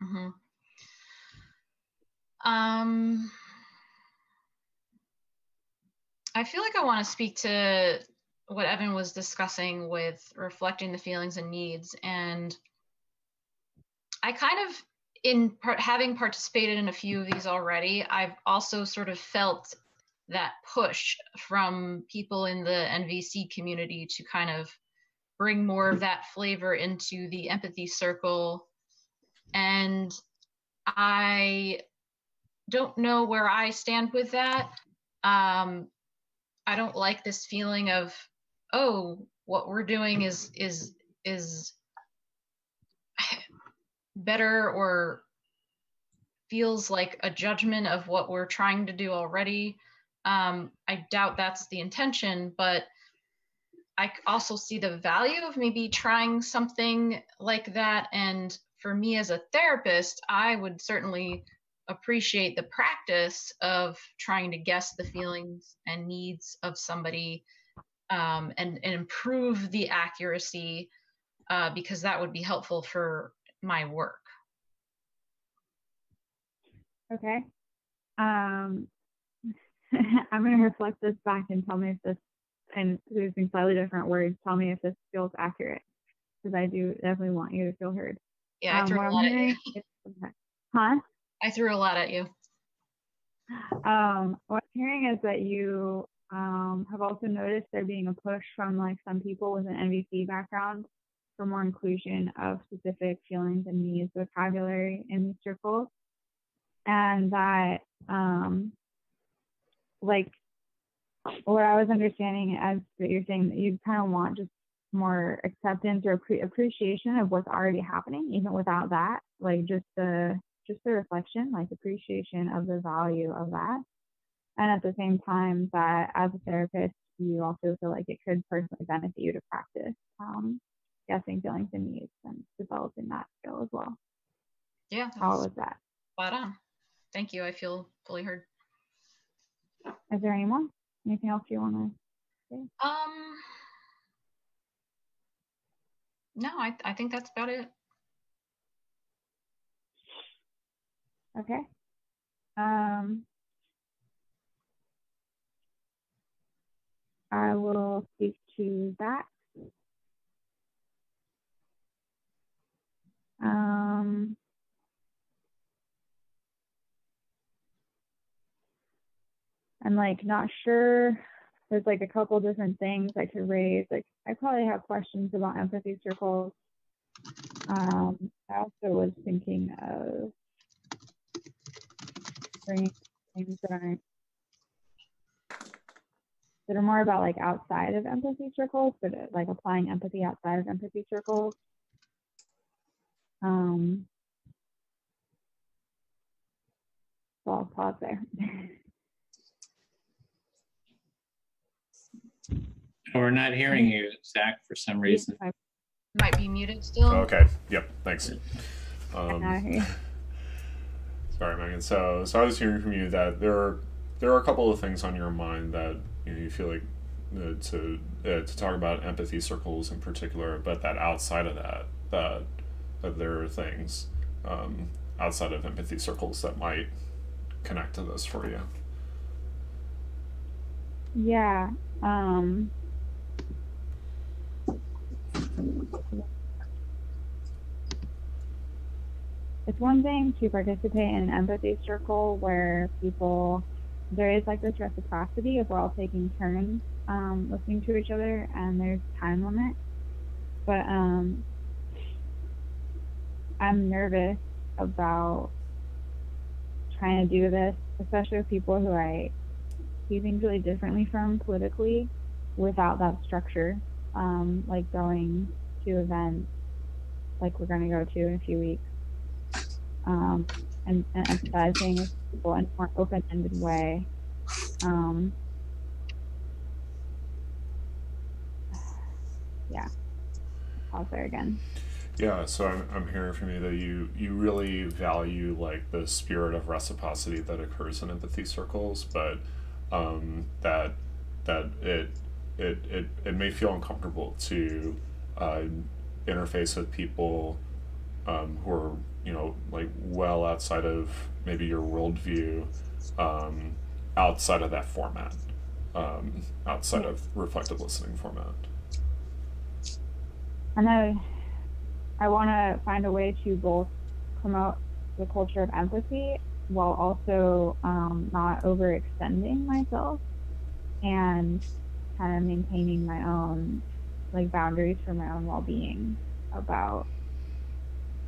Mm-hmm. I feel like I want to speak to what Evan was discussing with reflecting the feelings and needs. And I kind of, having participated in a few of these already, I've also sort of felt that push from people in the NVC community to kind of bring more of that flavor into the empathy circle. And I don't know where I stand with that. I don't like this feeling of, oh, what we're doing is better, or feels like a judgment of what we're trying to do already. I doubt that's the intention, but I also see the value of maybe trying something like that. And for me as a therapist, I would certainly appreciate the practice of trying to guess the feelings and needs of somebody, and improve the accuracy, because that would be helpful for my work. Okay. I'm going to reflect this back and tell me if this, and using slightly different words, tell me if this feels accurate, because I do definitely want you to feel heard. Yeah, I threw a lot at you. Huh? I threw a lot at you. What I'm hearing is that you have also noticed there being a push from like some people with an NVC background for more inclusion of specific feelings and needs vocabulary in these circles. And that, like, what I was understanding as that you're saying that you kind of want just more acceptance or appreciation of what's already happening, even without that, like just the reflection, like appreciation of the value of that. And at the same time that as a therapist, you also feel like it could personally benefit you to practice guessing feelings and needs and developing that skill as well. Yeah. How was that? Spot on. Thank you. I feel fully heard. Is there any more? Anything else you want to say? No, I think that's about it. Okay. I will speak to that. I'm like not sure. There's like a couple different things I could raise. Like I probably have questions about empathy circles. I also was thinking of bringing things that are more about like outside of empathy circles, but like applying empathy outside of empathy circles. So I'll pause there. We're not hearing you, Zach, for some reason. Might be muted still. Okay. Yep. Thanks. Sorry, Megan. So I was hearing from you that there are a couple of things on your mind that you feel like to talk about empathy circles in particular, but that outside of that there are things outside of empathy circles that might connect to this for you. Yeah. It's one thing to participate in an empathy circle where there is like this reciprocity of we're all taking turns listening to each other and there's time limit. But I'm nervous about trying to do this, especially with people who I see things really differently from politically without that structure. Like going to events like we're going to go to in a few weeks. And emphasizing with people in a more open-ended way. Yeah, pause there again. Yeah, so I'm hearing from you that you really value like the spirit of reciprocity that occurs in empathy circles, but that it may feel uncomfortable to interface with people who are like well outside of maybe your worldview, outside of that format, outside of reflective listening format. And I want to find a way to both promote the culture of empathy while also not overextending myself and kind of maintaining my own like boundaries for my own well-being about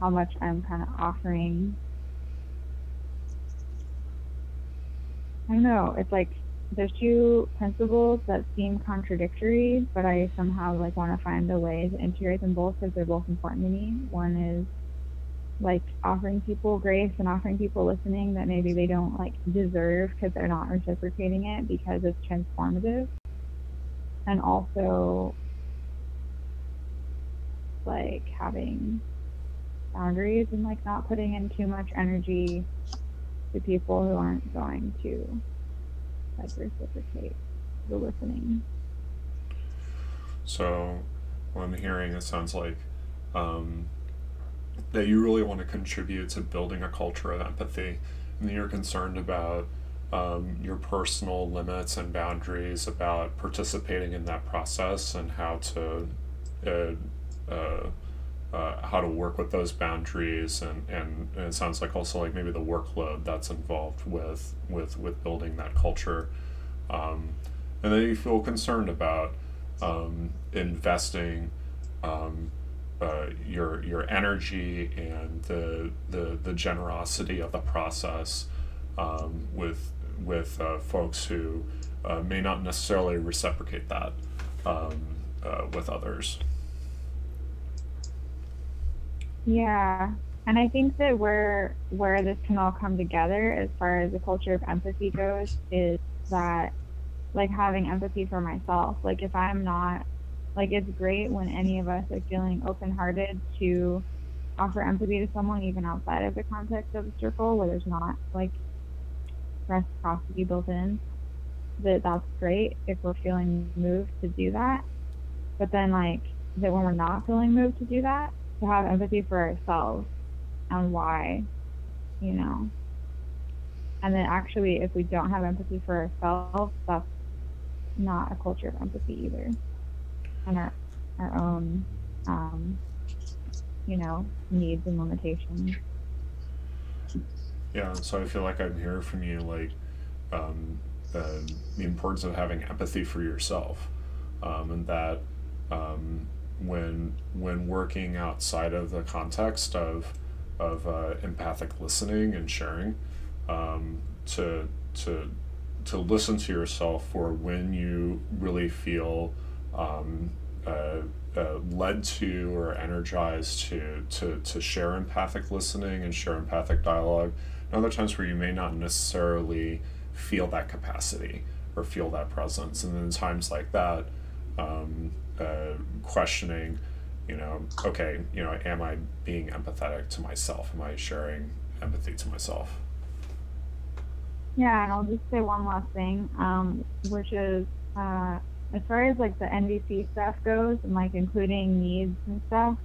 how much I'm kind of offering. I don't know, it's like there's two principles that seem contradictory, but I somehow like want to find a way to integrate them both because they're both important to me. One is like offering people grace and offering people listening that maybe they don't like deserve because they're not reciprocating it because it's transformative. And also like having boundaries and like not putting in too much energy to people who aren't going to like reciprocate the listening. So what I'm hearing, it sounds like that you really want to contribute to building a culture of empathy, and you're concerned about your personal limits and boundaries about participating in that process and how to work with those boundaries, and it sounds like also like maybe the workload that's involved with building that culture. And and that you feel concerned about investing your energy and the generosity of the process with folks who may not necessarily reciprocate that with others. Yeah, and I think that where this can all come together as far as the culture of empathy goes is that, like, having empathy for myself. Like, if I'm not, like, it's great when any of us are feeling open-hearted to offer empathy to someone, even outside of the context of a circle where there's not, like, reciprocity built in. That's great if we're feeling moved to do that. But then, like, that when we're not feeling moved to do that, to have empathy for ourselves and why, you know. And then actually, if we don't have empathy for ourselves, that's not a culture of empathy either. And our own, you know, needs and limitations. Yeah, so I feel like I'm hearing from you, like, the importance of having empathy for yourself, and that when working outside of the context of empathic listening and sharing, to listen to yourself for when you really feel led to or energized to share empathic listening and share empathic dialogue, and other times where you may not necessarily feel that capacity or feel that presence, and then times like that, questioning, you know, okay, you know, am I being empathetic to myself? Am I sharing empathy to myself? Yeah, and I'll just say one last thing, which is, as far as like the NVC stuff goes and like including needs and stuff,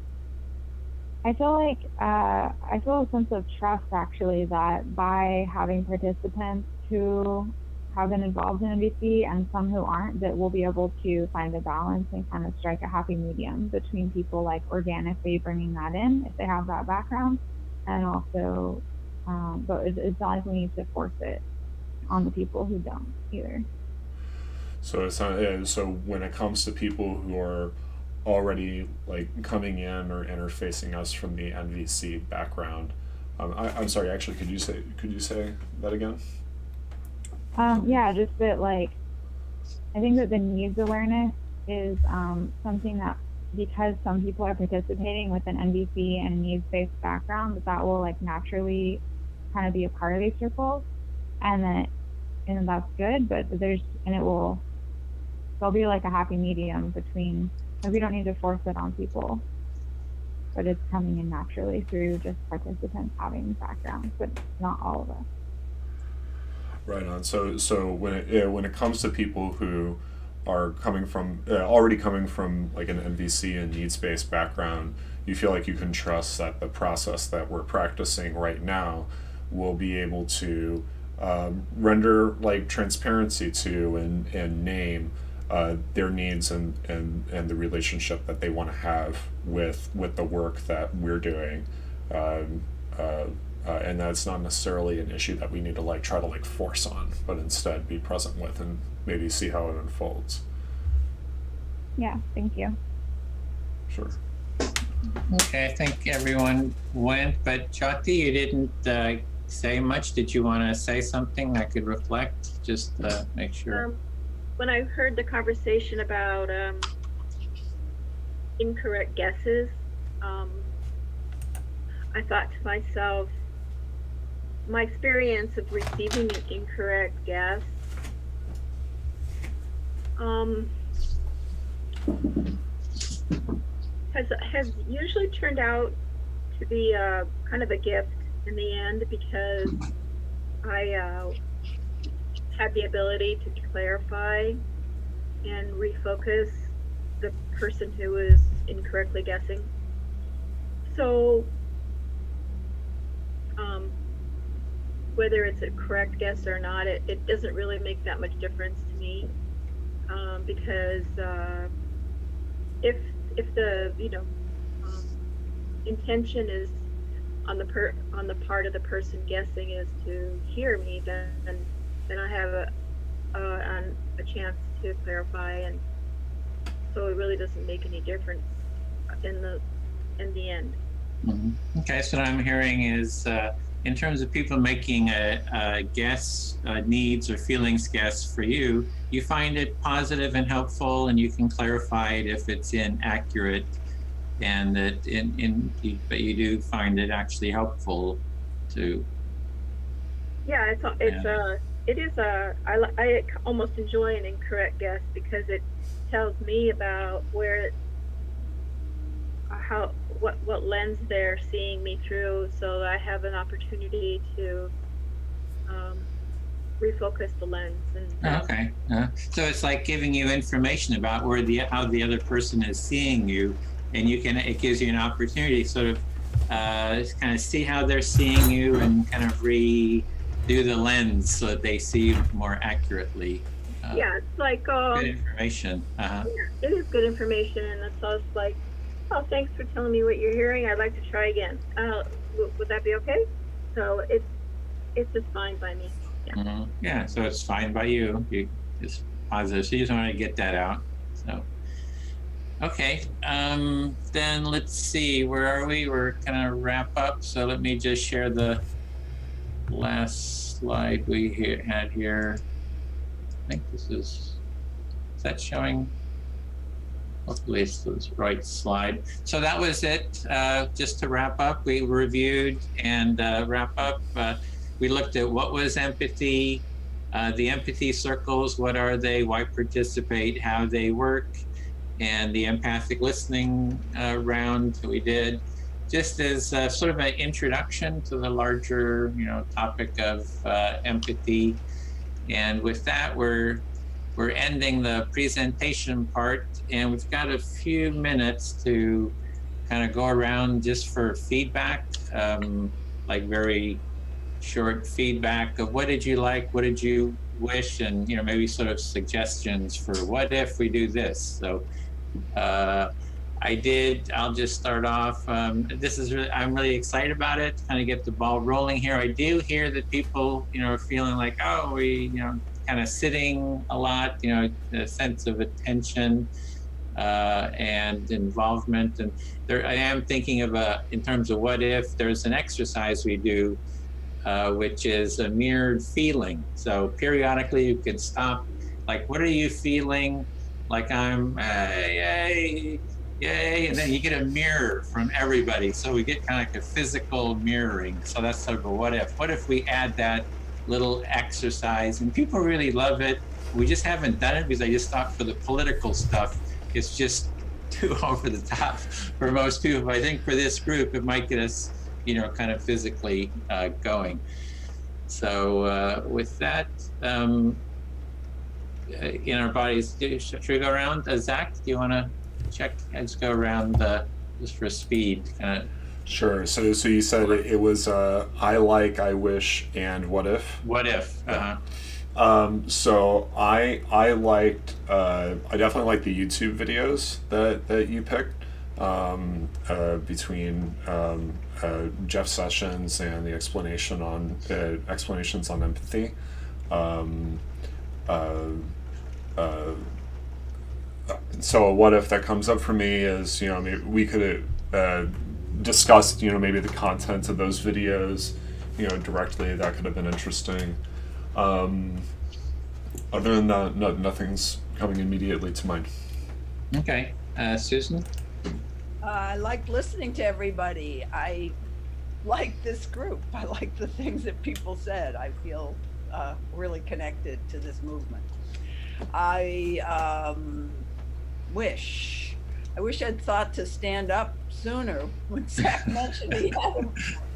I feel like I feel a sense of trust actually that by having participants who have been involved in NVC and some who aren't, that we'll be able to find a balance and kind of strike a happy medium between people like organically bringing that in if they have that background, and also, but it's not like we need to force it on the people who don't either. So it's not, so when it comes to people who are already like coming in or interfacing us from the NVC background, I'm sorry. Actually, could you say that again? Yeah, just that, like, I think that the needs awareness is something that, because some people are participating with an NVC and needs-based background, that will like naturally kind of be a part of these circles, and that's good. But there'll be like a happy medium between. Like, we don't need to force it on people, but it's coming in naturally through just participants having backgrounds, but not all of us. Right on. So when it comes to people who are coming from already coming from like an MVC and needs-based background, you feel like you can trust that the process that we're practicing right now will be able to render like transparency to and name their needs and the relationship that they want to have with the work that we're doing. And that's not necessarily an issue that we need to like try to like force on, but instead be present with and maybe see how it unfolds. Yeah, thank you. Sure. Okay, I think everyone went, but Jyoti, you didn't say much. Did you want to say something I could reflect, just to make sure? When I heard the conversation about incorrect guesses, I thought to myself, my experience of receiving an incorrect guess has usually turned out to be kind of a gift in the end, because I had the ability to clarify and refocus the person who was incorrectly guessing. So whether it's a correct guess or not, it doesn't really make that much difference to me, because if the intention is on the part of the person guessing is to hear me, then I have a chance to clarify, and so it really doesn't make any difference in the end. Okay, so what I'm hearing is in terms of people making a guess, needs or feelings guess for you, you find it positive and helpful, and you can clarify it if it's inaccurate, and that but you do find it actually helpful to. Yeah, I almost enjoy an incorrect guess because it tells me about what lens they're seeing me through, so I have an opportunity to refocus the lens. And Okay, so it's like giving you information about how the other person is seeing you, and it gives you an opportunity to sort of kind of see how they're seeing you and kind of redo the lens so that they see you more accurately. Yeah, it's like good information. Yeah, it is good information, and it's also like, oh, thanks for telling me what you're hearing. I'd like to try again. Would that be okay? So it's just fine by me. Yeah. Yeah, so it's fine by you. It's positive. So you just want to get that out. So, okay. Then let's see. Where are we? We're going to wrap up. So let me just share the last slide we had here. I think is that showing? Hopefully it's the right slide. So that was it. Just to wrap up, we reviewed and wrap up. We looked at what was empathy, the empathy circles, what are they, why participate, how they work, and the empathic listening round that we did, just as sort of an introduction to the larger, topic of empathy. And with that, we're ending the presentation part, and we've got a few minutes to kind of go around just for feedback, like very short feedback of what did you like, what did you wish, and maybe sort of suggestions for what if we do this. So I'll just start off. I'm really excited about it, kind of get the ball rolling here. I do hear that people, are feeling like, oh, we, kind of sitting a lot, a sense of attention and involvement. And I am thinking in terms of what if, there's an exercise we do, which is a mirrored feeling. So periodically you can stop, like, what are you feeling? Like I'm, yay, and then you get a mirror from everybody. So we get kind of like a physical mirroring. So that's sort of a what if. What if we add that little exercise? And people really love it. We just haven't done it because I just thought for the political stuff, it's just too over the top for most people. But I think for this group, it might get us, kind of physically going. So with that, in our bodies, should we go around? Zach, do you want to check? Let's go around just for speed, kind of. Sure. So you said it was I like, I wish, and what if? What if? So I liked I definitely liked the YouTube videos that you picked between Jeff Sessions and the explanations on empathy. So a what if that comes up for me is, we could have discussed, maybe the content of those videos, directly. That could have been interesting. Other than that, nothing's coming immediately to mind. Okay. Susan? I liked listening to everybody. I like this group. I like the things that people said. I feel really connected to this movement. I wish I'd thought to stand up sooner when Zach mentioned he had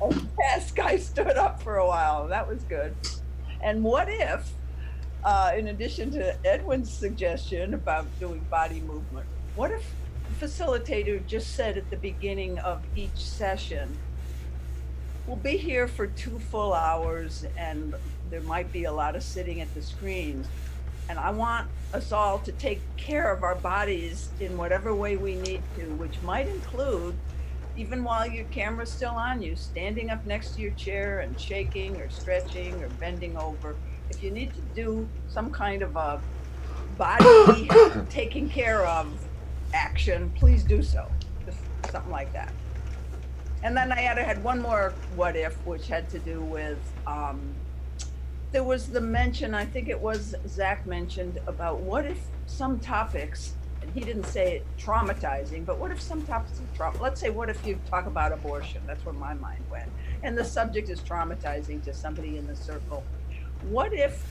a task. I stood up for a while. That was good. And what if, in addition to Edwin's suggestion about doing body movement, what if the facilitator just said at the beginning of each session, we'll be here for 2 full hours and there might be a lot of sitting at the screens. And I want us all to take care of our bodies in whatever way we need to, which might include, even while your camera's still on you, standing up next to your chair and shaking or stretching or bending over. If you need to do some kind of a body taking care of action, please do so. Just something like that. And then I had one more what if, which had to do with, there was the mention, I think it was Zach mentioned, about what if some topics, and he didn't say it traumatizing, but what if some topics are trauma? Let's say, what if you talk about abortion? That's where my mind went. And the subject is traumatizing to somebody in the circle. What if,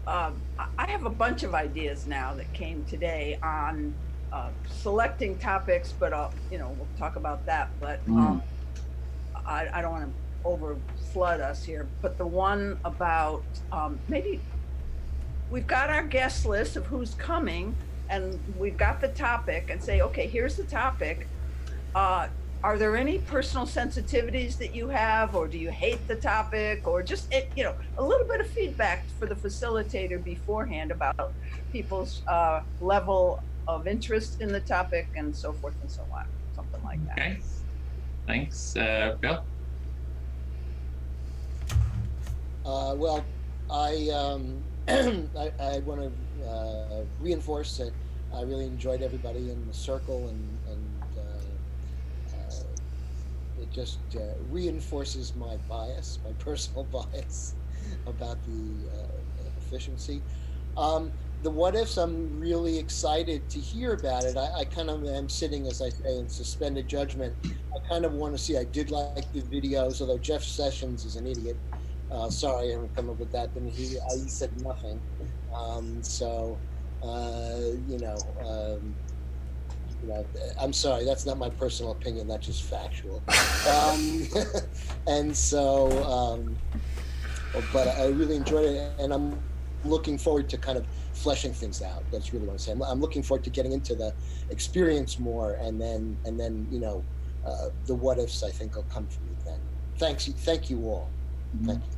I have a bunch of ideas now that came today on selecting topics, but you know, we'll talk about that. But I don't want to over flood us here, but the one about maybe we've got our guest list of who's coming, and we've got the topic, and say, okay, here's the topic. Are there any personal sensitivities that you have, or do you hate the topic, or just you know, a little bit of feedback for the facilitator beforehand about people's level of interest in the topic and so forth and so on, something like that. Okay, thanks, Bill. Well, I want to reinforce that I really enjoyed everybody in the circle, and it just reinforces my bias, my personal bias about the efficiency. The what ifs, I'm really excited to hear about it. I kind of am sitting, as I say, in suspended judgment. I kind of want to see, I did like the videos, although Jeff Sessions is an idiot. Sorry, I haven't come up with that. Then he said nothing. You know, I'm sorry, that's not my personal opinion, that's just factual. And so, but I really enjoyed it, and I'm looking forward to kind of fleshing things out. That's really what I'm saying. I'm looking forward to getting into the experience more, and then you know, the what ifs, I think, will come from me then. Thank you all. Thank you.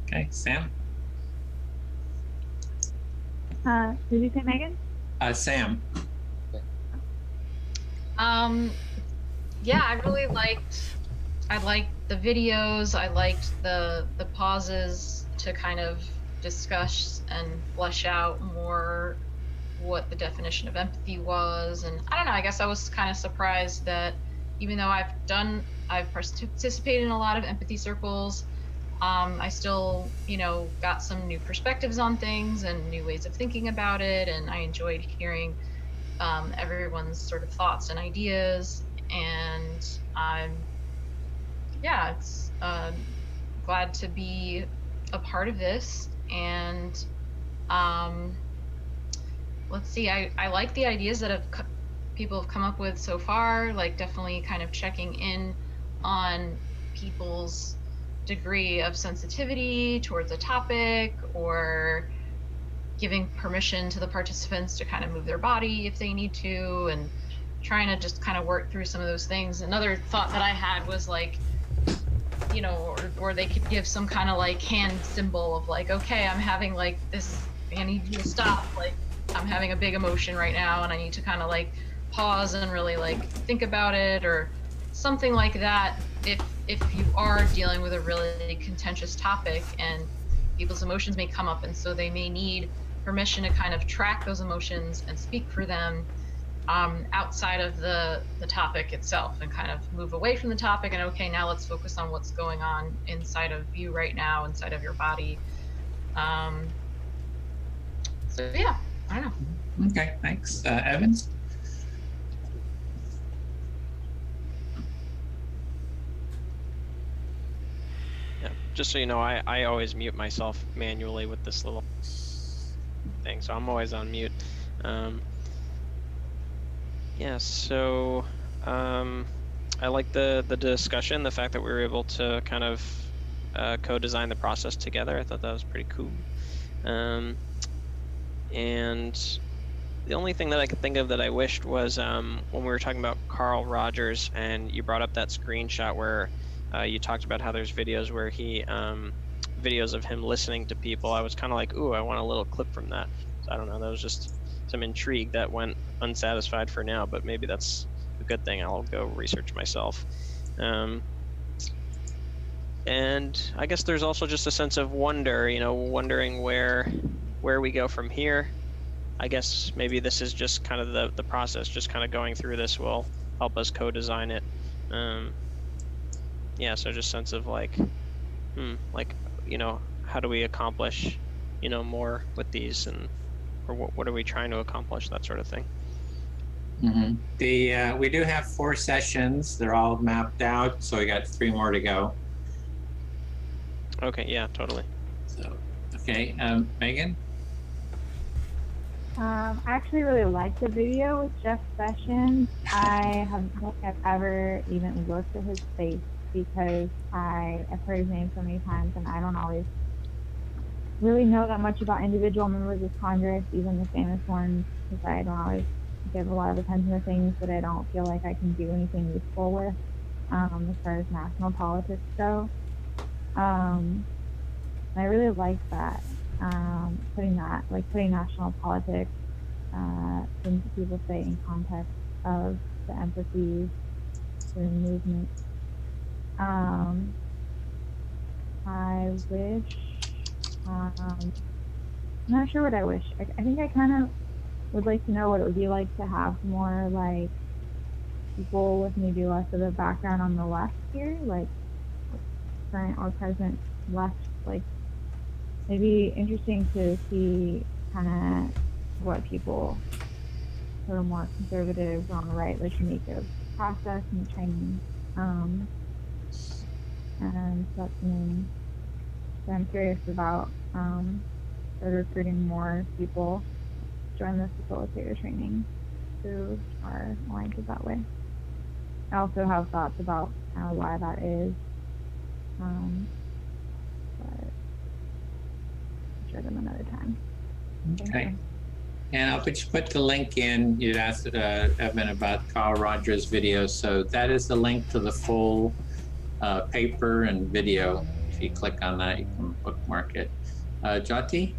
Okay, Sam. Did you say Megan? Sam. Yeah, I really liked the videos. I liked the pauses to kind of discuss and flesh out more what the definition of empathy was. And I don't know, I guess I was kind of surprised that even though I've participated in a lot of empathy circles, I still, you know, got some new perspectives on things and new ways of thinking about it. And I enjoyed hearing everyone's sort of thoughts and ideas. And yeah, it's glad to be a part of this. And let's see, I like the ideas that people have come up with so far, like definitely kind of checking in on people's degree of sensitivity towards a topic, or giving permission to the participants to kind of move their body if they need to, and trying to just kind of work through some of those things. Another thought that I had was like, you know, or they could give some kind of like hand symbol of like, okay, I'm having like this, I need you to stop, like I'm having a big emotion right now and I need to kind of like pause and really like think about it, or something like that. If you are dealing with a really contentious topic and people's emotions may come up, and so they may need permission to kind of track those emotions and speak for them outside of the topic itself, and kind of move away from the topic and, okay, now let's focus on what's going on inside of you right now, inside of your body. So yeah, I don't know. Okay, thanks. Evans? Yeah, just so you know, I always mute myself manually with this little thing, so I'm always on mute. Yeah, so I like the discussion, the fact that we were able to kind of co-design the process together. I thought that was pretty cool. And the only thing that I could think of that I wished was when we were talking about Carl Rogers, and you brought up that screenshot where you talked about how there's videos where videos of him listening to people. I was kind of like, ooh, I want a little clip from that. So I don't know, that was just some intrigue that went unsatisfied for now, but maybe that's a good thing. I'll go research myself. And I guess there's also just a sense of wonder, you know, wondering where we go from here. I guess maybe this is just kind of the process. Just kind of going through this will help us co-design it. Yeah, so just sense of like, like, you know, how do we accomplish, you know, more with these, and or what are we trying to accomplish, that sort of thing. We do have 4 sessions. They're all mapped out, so we got 3 more to go. Okay, yeah, totally. So, okay, Megan? I actually really liked the video with Jeff Sessions. I don't think I've ever even looked at his face because I've heard his name so many times, and I don't always really know that much about individual members of Congress, even the famous ones, because I don't always give a lot of attention to things that I don't feel like I can do anything useful with, as far as national politics go. I really like that, putting national politics, things that people say in context of the empathy for the movement. I wish, I'm not sure what I wish. I think I kind of would like to know what it would be like to have more like people with maybe less of a background on the left here, like current or present left. Like, it'd be interesting to see kind of what people who are more conservative on the right like to make of process and training. And that's something that I'm curious about, for recruiting more people to join the facilitator training who are oriented that way. I also have thoughts about kind of why that is, but I'll share them another time. Okay. And I'll put the link in. You'd asked Evan about Carl Rogers' video, so that is the link to the full paper and video. If you click on that, you can bookmark it. Jyoti?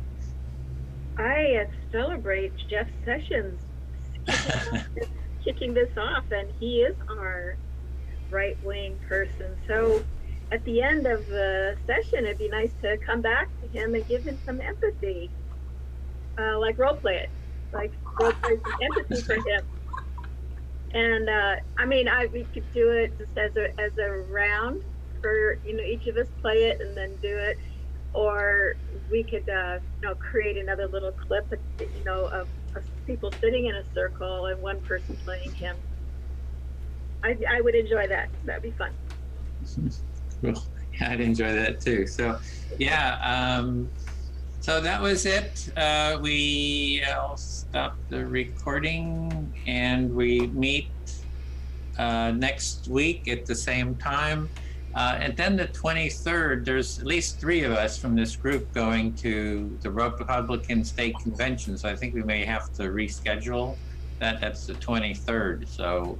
I celebrate Jeff Sessions kicking this off, and he is our right-wing person. So at the end of the session, it'd be nice to come back to him and give him some empathy, like role play it, like role play some empathy for him. And I mean, we could do it just as a round for, you know, each of us play it and then do it, or we could you know, create another little clip, you know, of people sitting in a circle and one person playing him. I would enjoy that. That'd be fun. Cool. Yeah, I'd enjoy that too. So, yeah. So that was it. I'll stop the recording, and we meet next week at the same time. And then the 23rd, there's at least 3 of us from this group going to the Republican State Convention. So I think we may have to reschedule that. That's the 23rd. So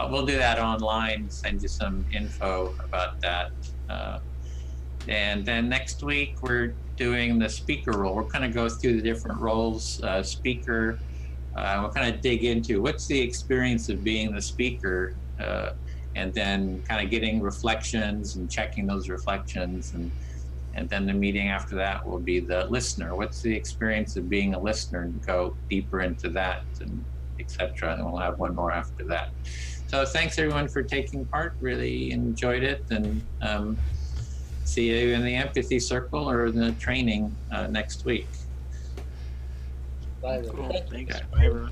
we'll do that online, send you some info about that. And then next week, we're doing the speaker role. We'll kind of go through the different roles, speaker. We'll kind of dig into what's the experience of being the speaker, and then kind of getting reflections and checking those reflections. And then the meeting after that will be the listener. What's the experience of being a listener, and go deeper into that, and et cetera. And we'll have one more after that. So thanks everyone for taking part. Really enjoyed it. And see you in the empathy circle or the training next week. Bye, Cool. everyone. Thanks. Bye, everyone.